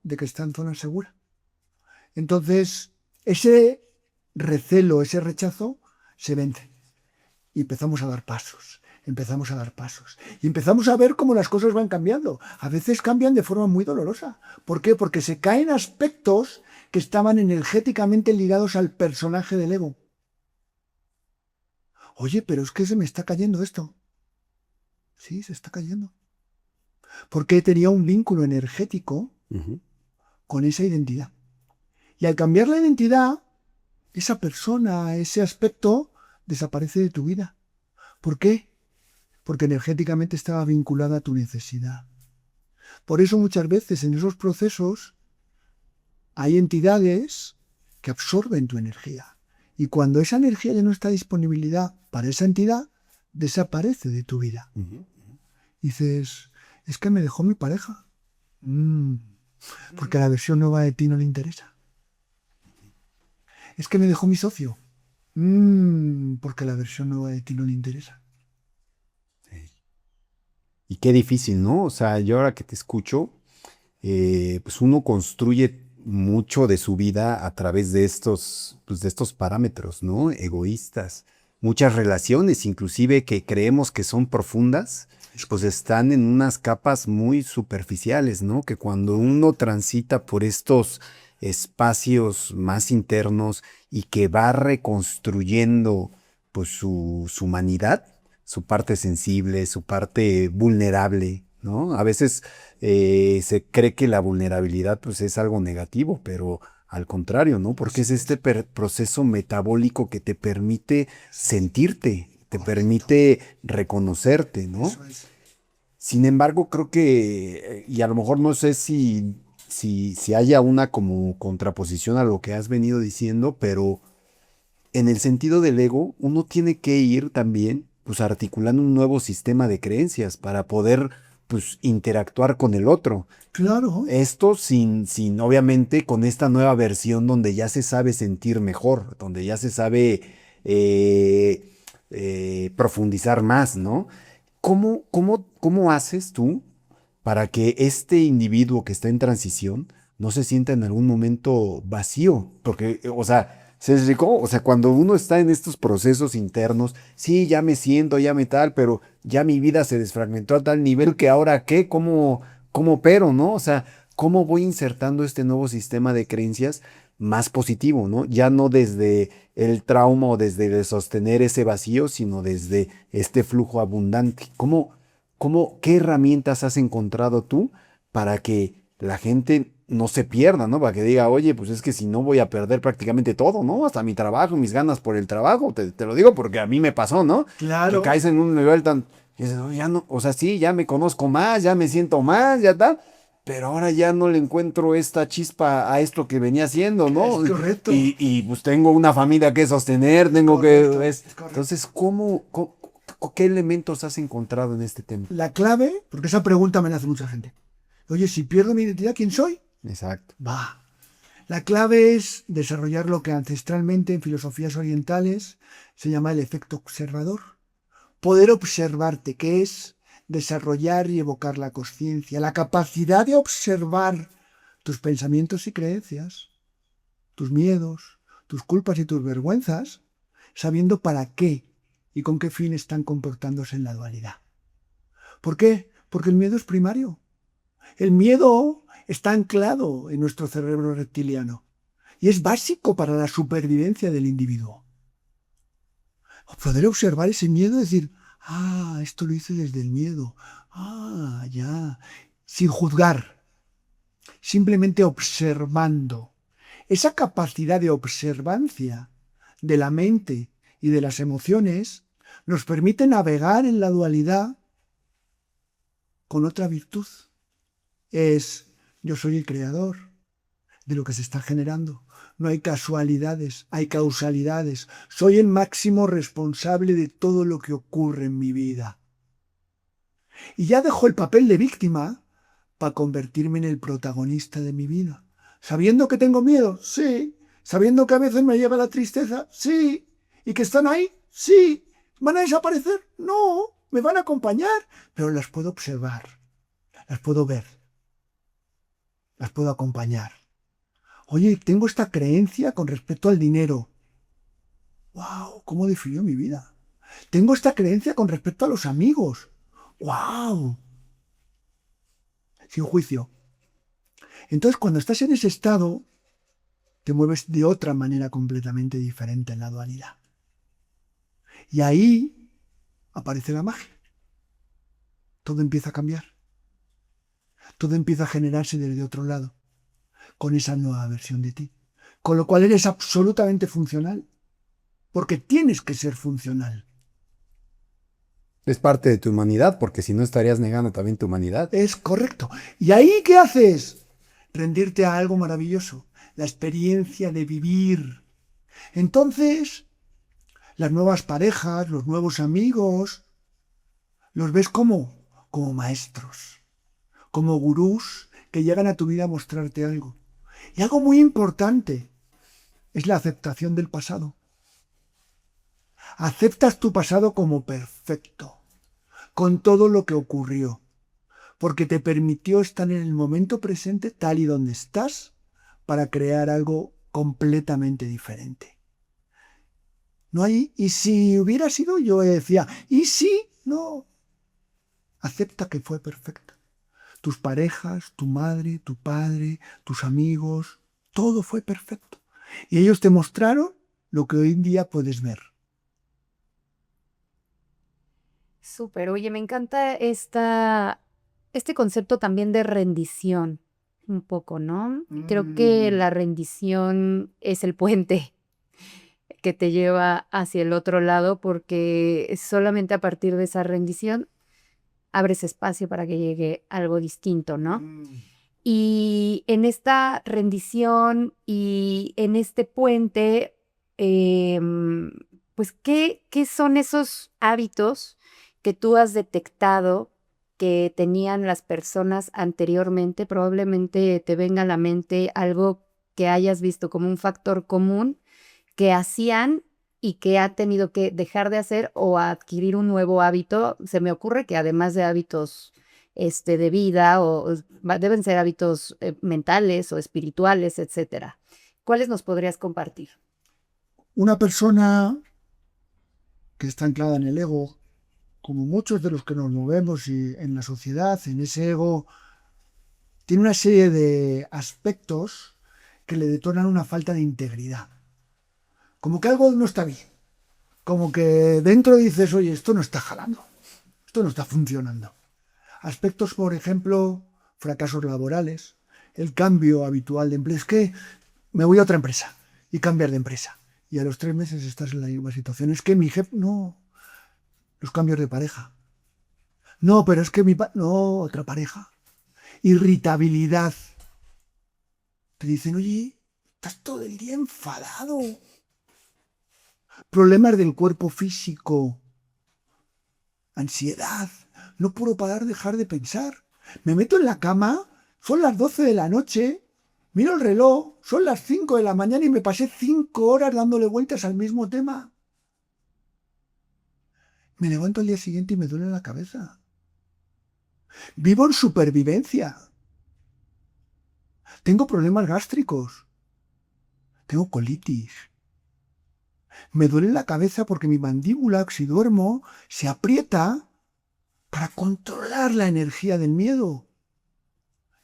de que está en zona segura. Entonces, ese recelo, ese rechazo, se vence. Y empezamos a dar pasos, empezamos a dar pasos. Y empezamos a ver cómo las cosas van cambiando. A veces cambian de forma muy dolorosa. ¿Por qué? Porque se caen aspectos que estaban energéticamente ligados al personaje del ego. Oye, pero es que se me está cayendo esto. Sí, se está cayendo. Porque tenía un vínculo energético con esa identidad. Y al cambiar la identidad, esa persona, ese aspecto, desaparece de tu vida. ¿Por qué? Porque energéticamente estaba vinculada a tu necesidad. Por eso muchas veces en esos procesos hay entidades que absorben tu energía. Y cuando esa energía ya no está disponibilidad para esa entidad, desaparece de tu vida. Dices, es que me dejó mi pareja. Porque la versión nueva de ti no le interesa. Es que me dejó mi socio. Porque la versión nueva de ti no le interesa. Y qué difícil, ¿no? O sea, yo ahora que te escucho, pues uno construye mucho de su vida a través de pues de estos parámetros, ¿no? Egoístas. Muchas relaciones, inclusive que creemos que son profundas, pues están en unas capas muy superficiales, ¿no? Que cuando uno transita por estos espacios más internos y que va reconstruyendo pues su humanidad, su parte sensible, su parte vulnerable, ¿no? A veces se cree que la vulnerabilidad pues es algo negativo, pero al contrario, ¿no? Porque es este proceso metabólico que te permite sentirte, te permite reconocerte, ¿no? Eso es. Sin embargo, creo que, y a lo mejor no sé si haya una como contraposición a lo que has venido diciendo, pero en el sentido del ego, uno tiene que ir también, pues, articulando un nuevo sistema de creencias para poder, pues, interactuar con el otro. Claro. Esto sin obviamente, con esta nueva versión donde ya se sabe sentir mejor, donde ya se sabe profundizar más, ¿no? ¿Cómo haces tú para que este individuo que está en transición no se sienta en algún momento vacío? Porque, o sea, ¿se explicó? O sea, cuando uno está en estos procesos internos, sí, ya me siento, ya me tal, pero ya mi vida se desfragmentó a tal nivel que ahora, ¿qué? ¿Cómo opero, no? O sea, ¿cómo voy insertando este nuevo sistema de creencias más positivo, ¿no? Ya no desde el trauma o desde el sostener ese vacío, sino desde este flujo abundante. ¿Qué herramientas has encontrado tú para que la gente no se pierda, ¿no? Para que diga, oye, pues es que si no voy a perder prácticamente todo, ¿no? Hasta mi trabajo, mis ganas por el trabajo. Te lo digo porque a mí me pasó, ¿no? Claro. Que caes en un nivel tan... Y dices, "No, ya no, o sea, sí, ya me conozco más, ya me siento más, ya tal, pero ahora ya no le encuentro esta chispa a esto que venía haciendo, ¿no? Es correcto. Y pues tengo una familia que sostener, tengo Correcto, que... es correcto. Entonces, ¿qué elementos has encontrado en este tema? La clave, porque esa pregunta me la hace mucha gente. Oye, si pierdo mi identidad, ¿quién soy? Exacto. Va. La clave es desarrollar lo que ancestralmente en filosofías orientales se llama el efecto observador. Poder observarte, que es desarrollar y evocar la conciencia, la capacidad de observar tus pensamientos y creencias, tus miedos, tus culpas y tus vergüenzas, sabiendo para qué y con qué fin están comportándose en la dualidad. ¿Por qué? Porque el miedo es primario. El miedo está anclado en nuestro cerebro reptiliano y es básico para la supervivencia del individuo. Poder observar ese miedo y decir, esto lo hice desde el miedo. Ya. Sin juzgar, simplemente observando. Esa capacidad de observancia de la mente y de las emociones nos permite navegar en la dualidad con otra virtud. Yo soy el creador de lo que se está generando. No hay casualidades, hay causalidades. Soy el máximo responsable de todo lo que ocurre en mi vida. Y ya dejo el papel de víctima para convertirme en el protagonista de mi vida. ¿Sabiendo que tengo miedo? Sí. ¿Sabiendo que a veces me lleva la tristeza? Sí. ¿Y que están ahí? Sí. ¿Van a desaparecer? No. Me van a acompañar, pero las puedo observar, las puedo ver, las puedo acompañar. Oye, tengo esta creencia con respecto al dinero. ¡Wow! ¿Cómo definió mi vida? Tengo esta creencia con respecto a los amigos. ¡Wow! Sin juicio. Entonces, cuando estás en ese estado, te mueves de otra manera completamente diferente en la dualidad. Y ahí aparece la magia. Todo empieza a cambiar. Todo empieza a generarse desde otro lado, con esa nueva versión de ti. Con lo cual eres absolutamente funcional, porque tienes que ser funcional. Es parte de tu humanidad, porque si no estarías negando también tu humanidad. Es correcto. ¿Y ahí qué haces? Rendirte a algo maravilloso, la experiencia de vivir. Entonces, las nuevas parejas, los nuevos amigos, los ves como maestros, como gurús que llegan a tu vida a mostrarte algo. Y algo muy importante es la aceptación del pasado. Aceptas tu pasado como perfecto, con todo lo que ocurrió, porque te permitió estar en el momento presente tal y donde estás para crear algo completamente diferente. No hay, y si hubiera sido, yo decía, y si, no, acepta que fue perfecto. Tus parejas, tu madre, tu padre, tus amigos, todo fue perfecto. Y ellos te mostraron lo que hoy en día puedes ver. Súper, oye, me encanta este concepto también de rendición, un poco, ¿no? Creo que la rendición es el puente que te lleva hacia el otro lado, porque solamente a partir de esa rendición abres espacio para que llegue algo distinto, ¿no? Y en esta rendición y en este puente, pues, ¿qué son esos hábitos que tú has detectado que tenían las personas anteriormente? Probablemente te venga a la mente algo que hayas visto como un factor común que hacían y que ha tenido que dejar de hacer o adquirir un nuevo hábito. Se me ocurre que además de hábitos de vida deben ser hábitos mentales o espirituales, etcétera. ¿Cuáles nos podrías compartir? Una persona que está anclada en el ego, como muchos de los que nos movemos y en la sociedad, en ese ego, tiene una serie de aspectos que le detonan una falta de integridad. Como que algo no está bien. Como que dentro dices, oye, esto no está jalando, esto no está funcionando. Aspectos, por ejemplo, fracasos laborales, el cambio habitual de empleo. Es que me voy a otra empresa y cambiar de empresa. Y a los 3 meses estás en la misma situación. Es que mi jefe, no, los cambios de pareja. No, pero es que no, otra pareja. Irritabilidad. Te dicen, oye, estás todo el día enfadado. Problemas del cuerpo físico. Ansiedad. No puedo dejar de pensar. Me meto en la cama, son las 12 de la noche, Miro el reloj, son las 5 de la mañana y me pasé 5 horas dándole vueltas al mismo tema. Me levanto al día siguiente y me duele la cabeza. Vivo en supervivencia. Tengo problemas gástricos. Tengo colitis. Me duele la cabeza porque mi mandíbula, si duermo, se aprieta para controlar la energía del miedo.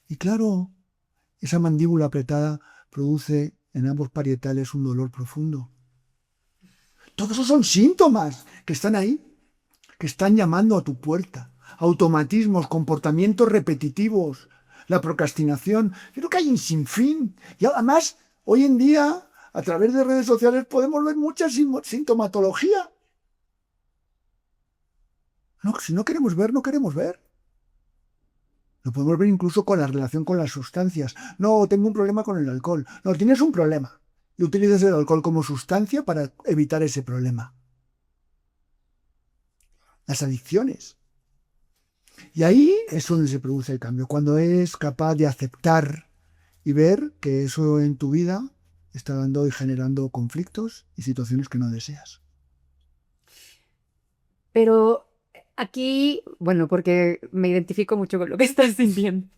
Y claro, esa mandíbula apretada produce en ambos parietales un dolor profundo. Todos esos son síntomas que están ahí, que están llamando a tu puerta. Automatismos, comportamientos repetitivos, la procrastinación. Yo creo que hay un sinfín. Y además, hoy en día, a través de redes sociales, podemos ver mucha sintomatología. No, si no queremos ver, no queremos ver. Lo podemos ver incluso con la relación con las sustancias. No, tengo un problema con el alcohol. No, tienes un problema. Y utilizas el alcohol como sustancia para evitar ese problema. Las adicciones. Y ahí es donde se produce el cambio. Cuando eres capaz de aceptar y ver que eso en tu vida está dando y generando conflictos y situaciones que no deseas. Pero aquí, bueno, porque me identifico mucho con lo que estás diciendo.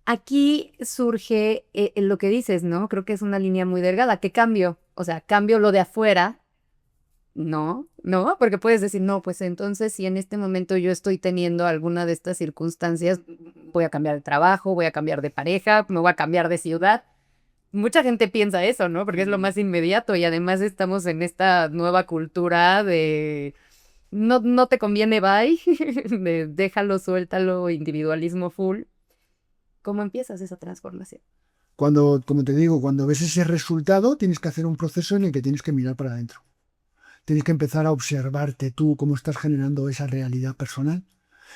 Aquí surge lo que dices, ¿no? Creo que es una línea muy delgada. ¿Qué cambio? O sea, cambio lo de afuera. No, no, porque puedes decir, no, pues entonces si en este momento yo estoy teniendo alguna de estas circunstancias, voy a cambiar de trabajo, voy a cambiar de pareja, me voy a cambiar de ciudad. Mucha gente piensa eso, ¿no? Porque es lo más inmediato y además estamos en esta nueva cultura de no, no te conviene, bye, de déjalo, suéltalo, individualismo full. ¿Cómo empiezas esa transformación? Cuando, como te digo, cuando ves ese resultado, tienes que hacer un proceso en el que tienes que mirar para adentro. Tienes que empezar a observarte tú cómo estás generando esa realidad personal.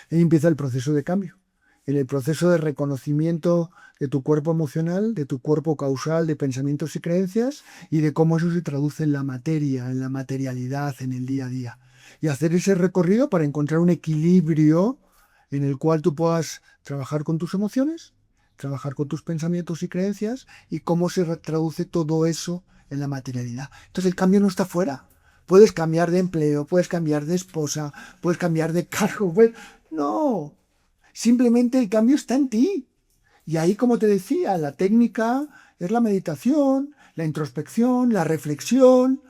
Ahí empieza el proceso de cambio. En el proceso de reconocimiento de tu cuerpo emocional, de tu cuerpo causal, de pensamientos y creencias, y de cómo eso se traduce en la materia, en la materialidad, en el día a día. Y hacer ese recorrido para encontrar un equilibrio en el cual tú puedas trabajar con tus emociones, trabajar con tus pensamientos y creencias, y cómo se traduce todo eso en la materialidad. Entonces el cambio no está fuera. Puedes cambiar de empleo, puedes cambiar de esposa, puedes cambiar de cargo. No, simplemente el cambio está en ti. Y ahí, como te decía, la técnica es la meditación, la introspección, la reflexión,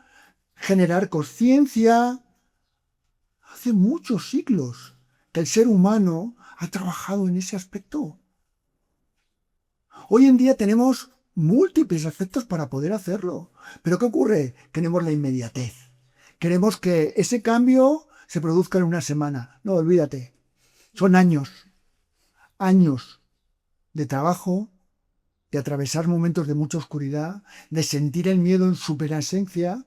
generar conciencia. Hace muchos siglos que el ser humano ha trabajado en ese aspecto. Hoy en día tenemos múltiples aspectos para poder hacerlo. Pero ¿qué ocurre? Queremos la inmediatez. Queremos que ese cambio se produzca en una semana. No, olvídate. Son años de trabajo, de atravesar momentos de mucha oscuridad, de sentir el miedo en su esencia,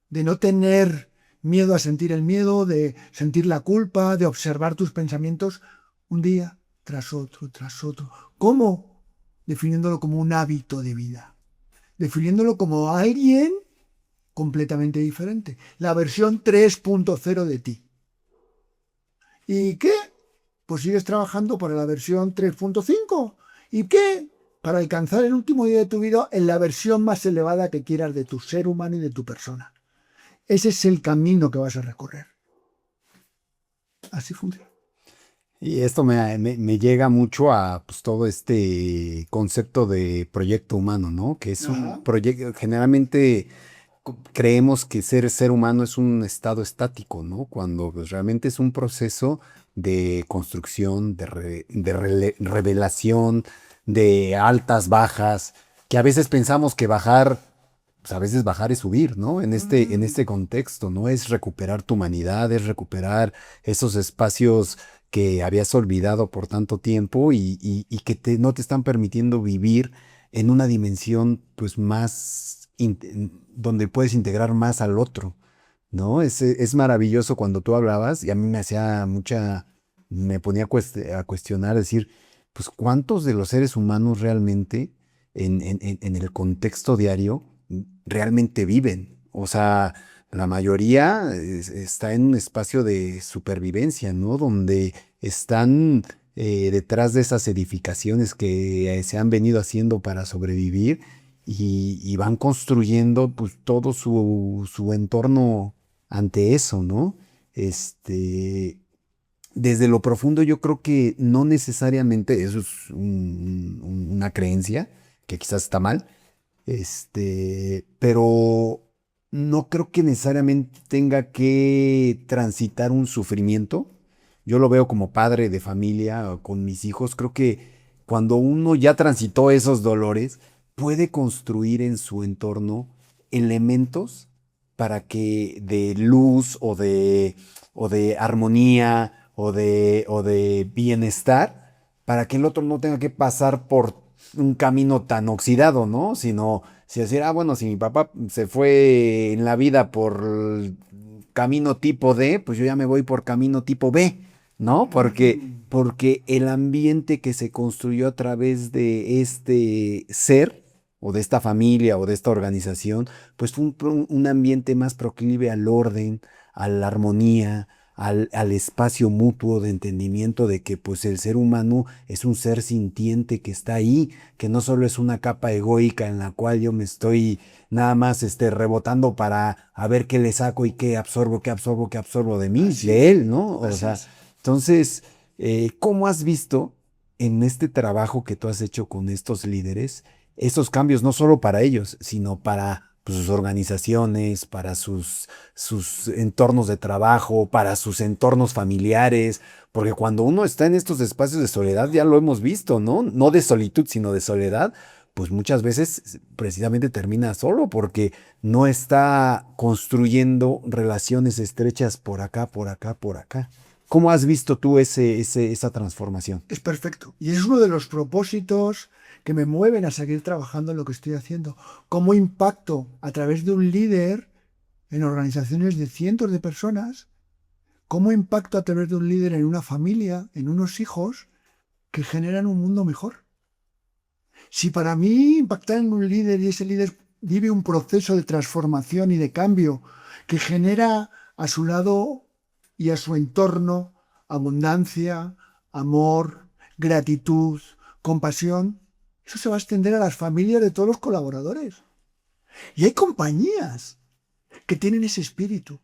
de no tener miedo a sentir el miedo, de sentir la culpa, de observar tus pensamientos un día tras otro, tras otro. ¿Cómo? Definiéndolo como un hábito de vida. Definiéndolo como alguien completamente diferente. La versión 3.0 de ti. ¿Y qué? Pues sigues trabajando para la versión 3.5. ¿Y qué? Para alcanzar el último día de tu vida en la versión más elevada que quieras de tu ser humano y de tu persona. Ese es el camino que vas a recorrer. Así funciona. Y esto me llega mucho a pues, todo este concepto de proyecto humano, ¿no? Que es un proyecto, generalmente creemos que ser humano es un estado estático, ¿no? Cuando pues, realmente es un proceso de construcción, de revelación, de altas, bajas, que a veces pensamos que bajar, pues a veces bajar es subir, ¿no? En este contexto, ¿no? Es recuperar tu humanidad, es recuperar esos espacios que habías olvidado por tanto tiempo y que no te están permitiendo vivir en una dimensión pues más donde puedes integrar más al otro, ¿no? Es maravilloso cuando tú hablabas y a mí me hacía me ponía a cuestionar, decir, pues cuántos de los seres humanos realmente en el contexto diario realmente viven. O sea, la mayoría está en un espacio de supervivencia, ¿no? Donde están detrás de esas edificaciones que se han venido haciendo para sobrevivir y van construyendo pues todo su entorno ante eso, ¿no? Desde lo profundo yo creo que no necesariamente, eso es una creencia que quizás está mal, pero no creo que necesariamente tenga que transitar un sufrimiento. Yo lo veo como padre de familia con mis hijos. Creo que cuando uno ya transitó esos dolores, puede construir en su entorno elementos para que de luz o de armonía o de bienestar, para que el otro no tenga que pasar por un camino tan oxidado, ¿no? Sino, si decir, bueno, si mi papá se fue en la vida por el camino tipo D, pues yo ya me voy por camino tipo B, ¿no? Porque el ambiente que se construyó a través de este ser, o de esta familia, o de esta organización, pues fue un ambiente más proclive al orden, a la armonía, al espacio mutuo de entendimiento de que pues el ser humano es un ser sintiente que está ahí, que no solo es una capa egoica en la cual yo me estoy nada más rebotando para a ver qué le saco y qué absorbo de mí, de él, ¿no? O sea, entonces, ¿cómo has visto en este trabajo que tú has hecho con estos líderes esos cambios no solo para ellos, sino para pues, sus organizaciones, para sus entornos de trabajo, para sus entornos familiares? Porque cuando uno está en estos espacios de soledad, ya lo hemos visto, ¿no? No de solitud, sino de soledad, pues muchas veces precisamente termina solo porque no está construyendo relaciones estrechas por acá, por acá, por acá. ¿Cómo has visto tú esa transformación? Es perfecto. Y es uno de los propósitos que me mueven a seguir trabajando en lo que estoy haciendo. ¿Cómo impacto a través de un líder en organizaciones de cientos de personas? ¿Cómo impacto a través de un líder en una familia, en unos hijos que generan un mundo mejor? Si para mí impactar en un líder y ese líder vive un proceso de transformación y de cambio que genera a su lado y a su entorno abundancia, amor, gratitud, compasión, eso se va a extender a las familias de todos los colaboradores. Y hay compañías que tienen ese espíritu.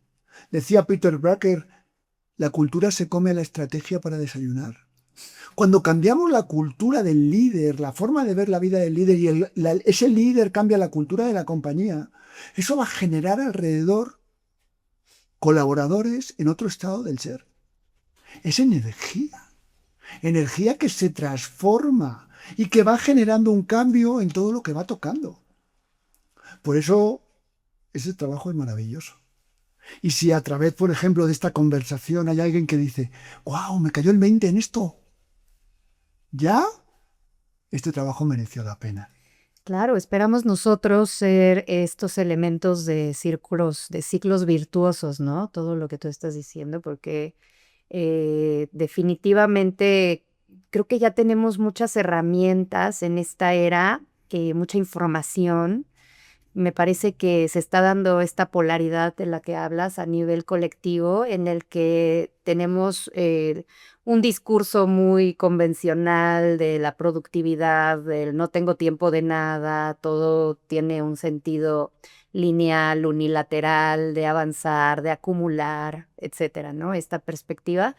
Decía Peter Drucker, la cultura se come a la estrategia para desayunar. Cuando cambiamos la cultura del líder, la forma de ver la vida del líder y ese líder cambia la cultura de la compañía, eso va a generar alrededor colaboradores en otro estado del ser. Es energía que se transforma y que va generando un cambio en todo lo que va tocando. Por eso ese trabajo es maravilloso. Y si a través, por ejemplo, de esta conversación hay alguien que dice, ¡wow! Me cayó el 20 en esto. ¿Ya? Este trabajo mereció la pena. Claro, esperamos nosotros ser estos elementos de círculos, de ciclos virtuosos, ¿no? Todo lo que tú estás diciendo, porque definitivamente creo que ya tenemos muchas herramientas en esta era, mucha información. Me parece que se está dando esta polaridad de la que hablas a nivel colectivo, en el que tenemos un discurso muy convencional de la productividad, del no tengo tiempo de nada, todo tiene un sentido lineal, unilateral, de avanzar, de acumular, etcétera, ¿no? Esta perspectiva.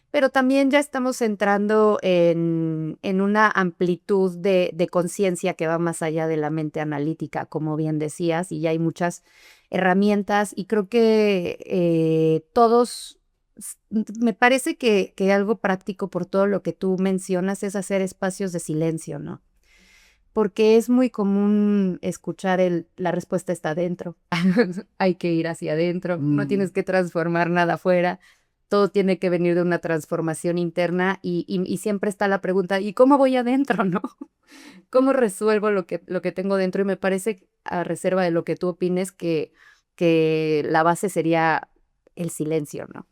Pero también ya estamos entrando en una amplitud de conciencia que va más allá de la mente analítica, como bien decías, y ya hay muchas herramientas y creo que todos, me parece que algo práctico por todo lo que tú mencionas es hacer espacios de silencio, ¿no? Porque es muy común escuchar la respuesta está adentro, hay que ir hacia adentro, no tienes que transformar nada afuera. Todo tiene que venir de una transformación interna y siempre está la pregunta, ¿y cómo voy adentro, no? ¿Cómo resuelvo lo que tengo dentro? Y me parece, a reserva de lo que tú opines, que la base sería el silencio, ¿no?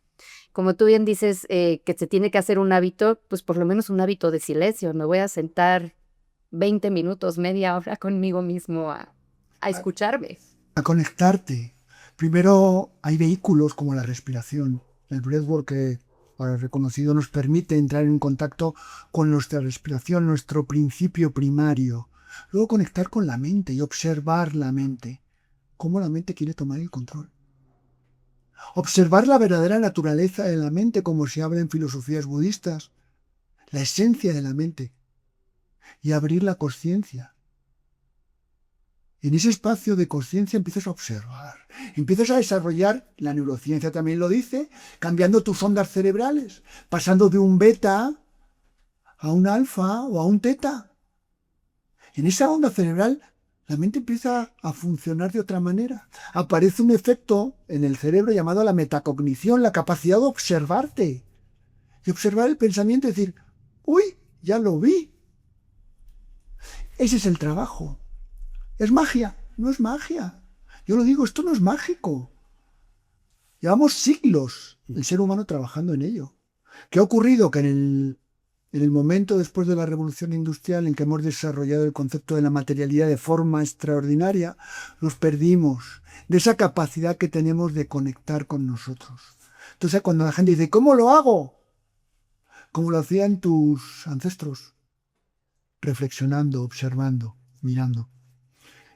Como tú bien dices, que se tiene que hacer un hábito, pues por lo menos un hábito de silencio. Me voy a sentar 20 minutos, media hora conmigo mismo a escucharme. A conectarte. Primero hay vehículos como la respiración, el breathwork ahora reconocido, nos permite entrar en contacto con nuestra respiración, nuestro principio primario. Luego conectar con la mente y observar la mente. Cómo la mente quiere tomar el control. Observar la verdadera naturaleza de la mente, como se habla en filosofías budistas. La esencia de la mente. Y abrir la conciencia. En ese espacio de conciencia empiezas a observar, empiezas a desarrollar, la neurociencia también lo dice, cambiando tus ondas cerebrales, pasando de un beta a un alfa o a un teta. En esa onda cerebral la mente empieza a funcionar de otra manera. Aparece un efecto en el cerebro llamado la metacognición, la capacidad de observarte y observar el pensamiento y decir, uy, ya lo vi. Ese es el trabajo. ¿Es magia? No es magia. Yo lo digo, esto no es mágico. Llevamos siglos el ser humano trabajando en ello. ¿Qué ha ocurrido? Que en el momento después de la revolución industrial en que hemos desarrollado el concepto de la materialidad de forma extraordinaria, nos perdimos de esa capacidad que tenemos de conectar con nosotros. Entonces cuando la gente dice, ¿cómo lo hago? Como lo hacían tus ancestros, reflexionando, observando, mirando.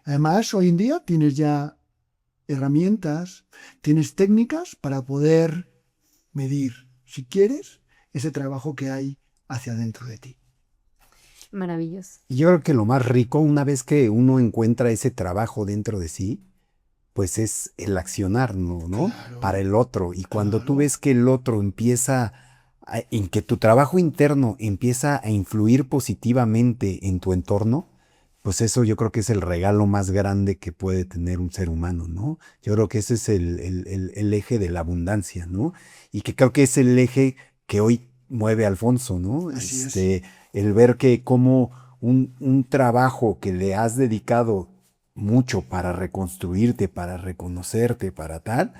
Además, hoy en día tienes ya herramientas, tienes técnicas para poder medir, si quieres, ese trabajo que hay hacia adentro de ti. Maravilloso. Y yo creo que lo más rico, una vez que uno encuentra ese trabajo dentro de sí, pues es el accionar, ¿no? Claro. Para el otro. Y cuando tú Claro. ves que el otro empieza, en que tu trabajo interno empieza a influir positivamente en tu entorno, pues eso yo creo que es el regalo más grande que puede tener un ser humano, ¿no? Yo creo que ese es el eje de la abundancia, ¿no? Y que creo que es el eje que hoy mueve a Alfonso, ¿no? Así es. El ver que como un trabajo que le has dedicado mucho para reconstruirte, para reconocerte, para tal,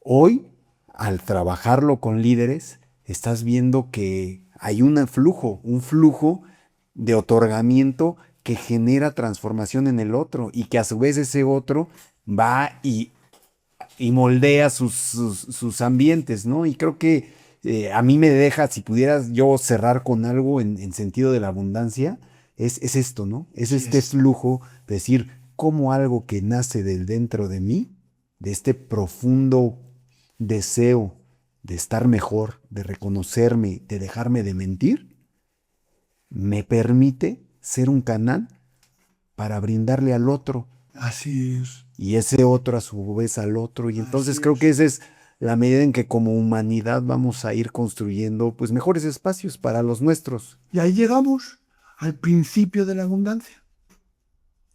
hoy, al trabajarlo con líderes, estás viendo que hay un flujo de otorgamiento que genera transformación en el otro y que a su vez ese otro va y moldea sus ambientes, ¿no? Y creo que a mí me deja, si pudieras yo cerrar con algo en sentido de la abundancia, es esto, ¿no? Es Así este es. flujo, decir, cómo algo que nace del dentro de mí, de este profundo deseo de estar mejor, de reconocerme, de dejarme de mentir, me permite ser un canal para brindarle al otro Así es. y ese otro a su vez al otro. Y entonces Así creo es. que esa es la medida en que como humanidad vamos a ir construyendo pues mejores espacios para los nuestros. Y ahí llegamos al principio de la abundancia.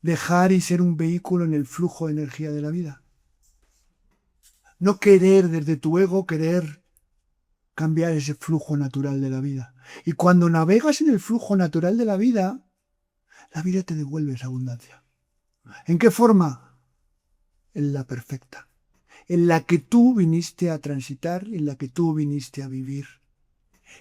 Dejar y ser un vehículo en el flujo de energía de la vida. No querer desde tu ego, querer cambiar ese flujo natural de la vida. Y cuando navegas en el flujo natural de la vida te devuelve esa abundancia. ¿En qué forma? En la perfecta. En la que tú viniste a transitar, en la que tú viniste a vivir.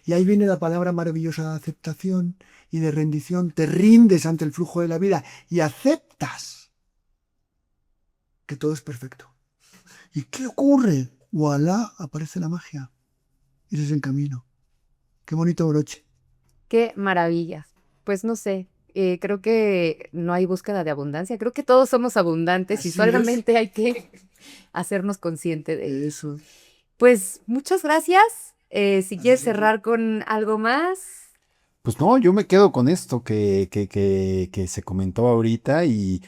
Y ahí viene la palabra maravillosa de aceptación y de rendición. Te rindes ante el flujo de la vida y aceptas que todo es perfecto. ¿Y qué ocurre? ¡Voilá! Aparece la magia. Ese es el camino. Qué bonito broche. Qué maravilla. Pues no sé, creo que no hay búsqueda de abundancia. Creo que todos somos abundantes y Así solamente hay que hacernos consciente de Eso. Pues muchas gracias. Si quieres Así es. cerrar con algo más. Pues no, yo me quedo con esto que se comentó ahorita y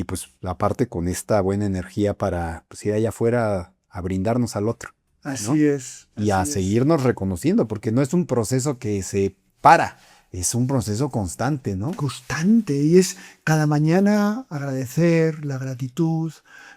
pues aparte con esta buena energía para pues, ir allá afuera a brindarnos al otro, ¿no? Así es. Y a Así es. seguirnos reconociendo, porque no es un proceso que se para, es un proceso constante, ¿no? Constante. Y es cada mañana agradecer, la gratitud,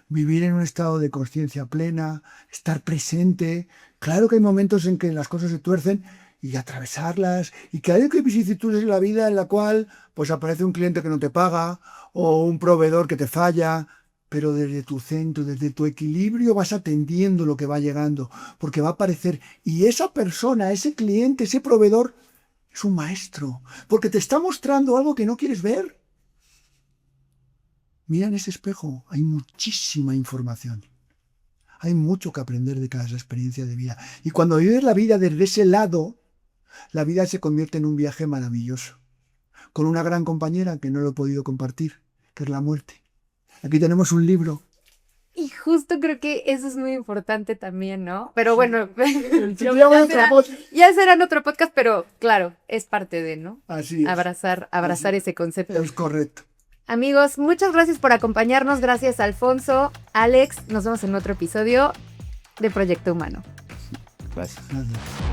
vivir en un estado de conciencia plena, estar presente. Claro que hay momentos en que las cosas se tuercen y atravesarlas. Y que hay vicisitudes en la vida en la cual pues aparece un cliente que no te paga o un proveedor que te falla. Pero desde tu centro, desde tu equilibrio vas atendiendo lo que va llegando, porque va a aparecer. Y esa persona, ese cliente, ese proveedor, es un maestro, porque te está mostrando algo que no quieres ver. Mira en ese espejo, hay muchísima información. Hay mucho que aprender de cada experiencia de vida. Y cuando vives la vida desde ese lado, la vida se convierte en un viaje maravilloso. Con una gran compañera que no lo he podido compartir, que es la muerte. Aquí tenemos un libro. Y justo creo que eso es muy importante también, ¿no? Pero bueno, ya será en otro podcast, pero claro, es parte de, ¿no? Así es. Abrazar ese concepto. Es correcto. Amigos, muchas gracias por acompañarnos. Gracias, Alfonso, Alex. Nos vemos en otro episodio de Proyecto Humano. Gracias. Gracias.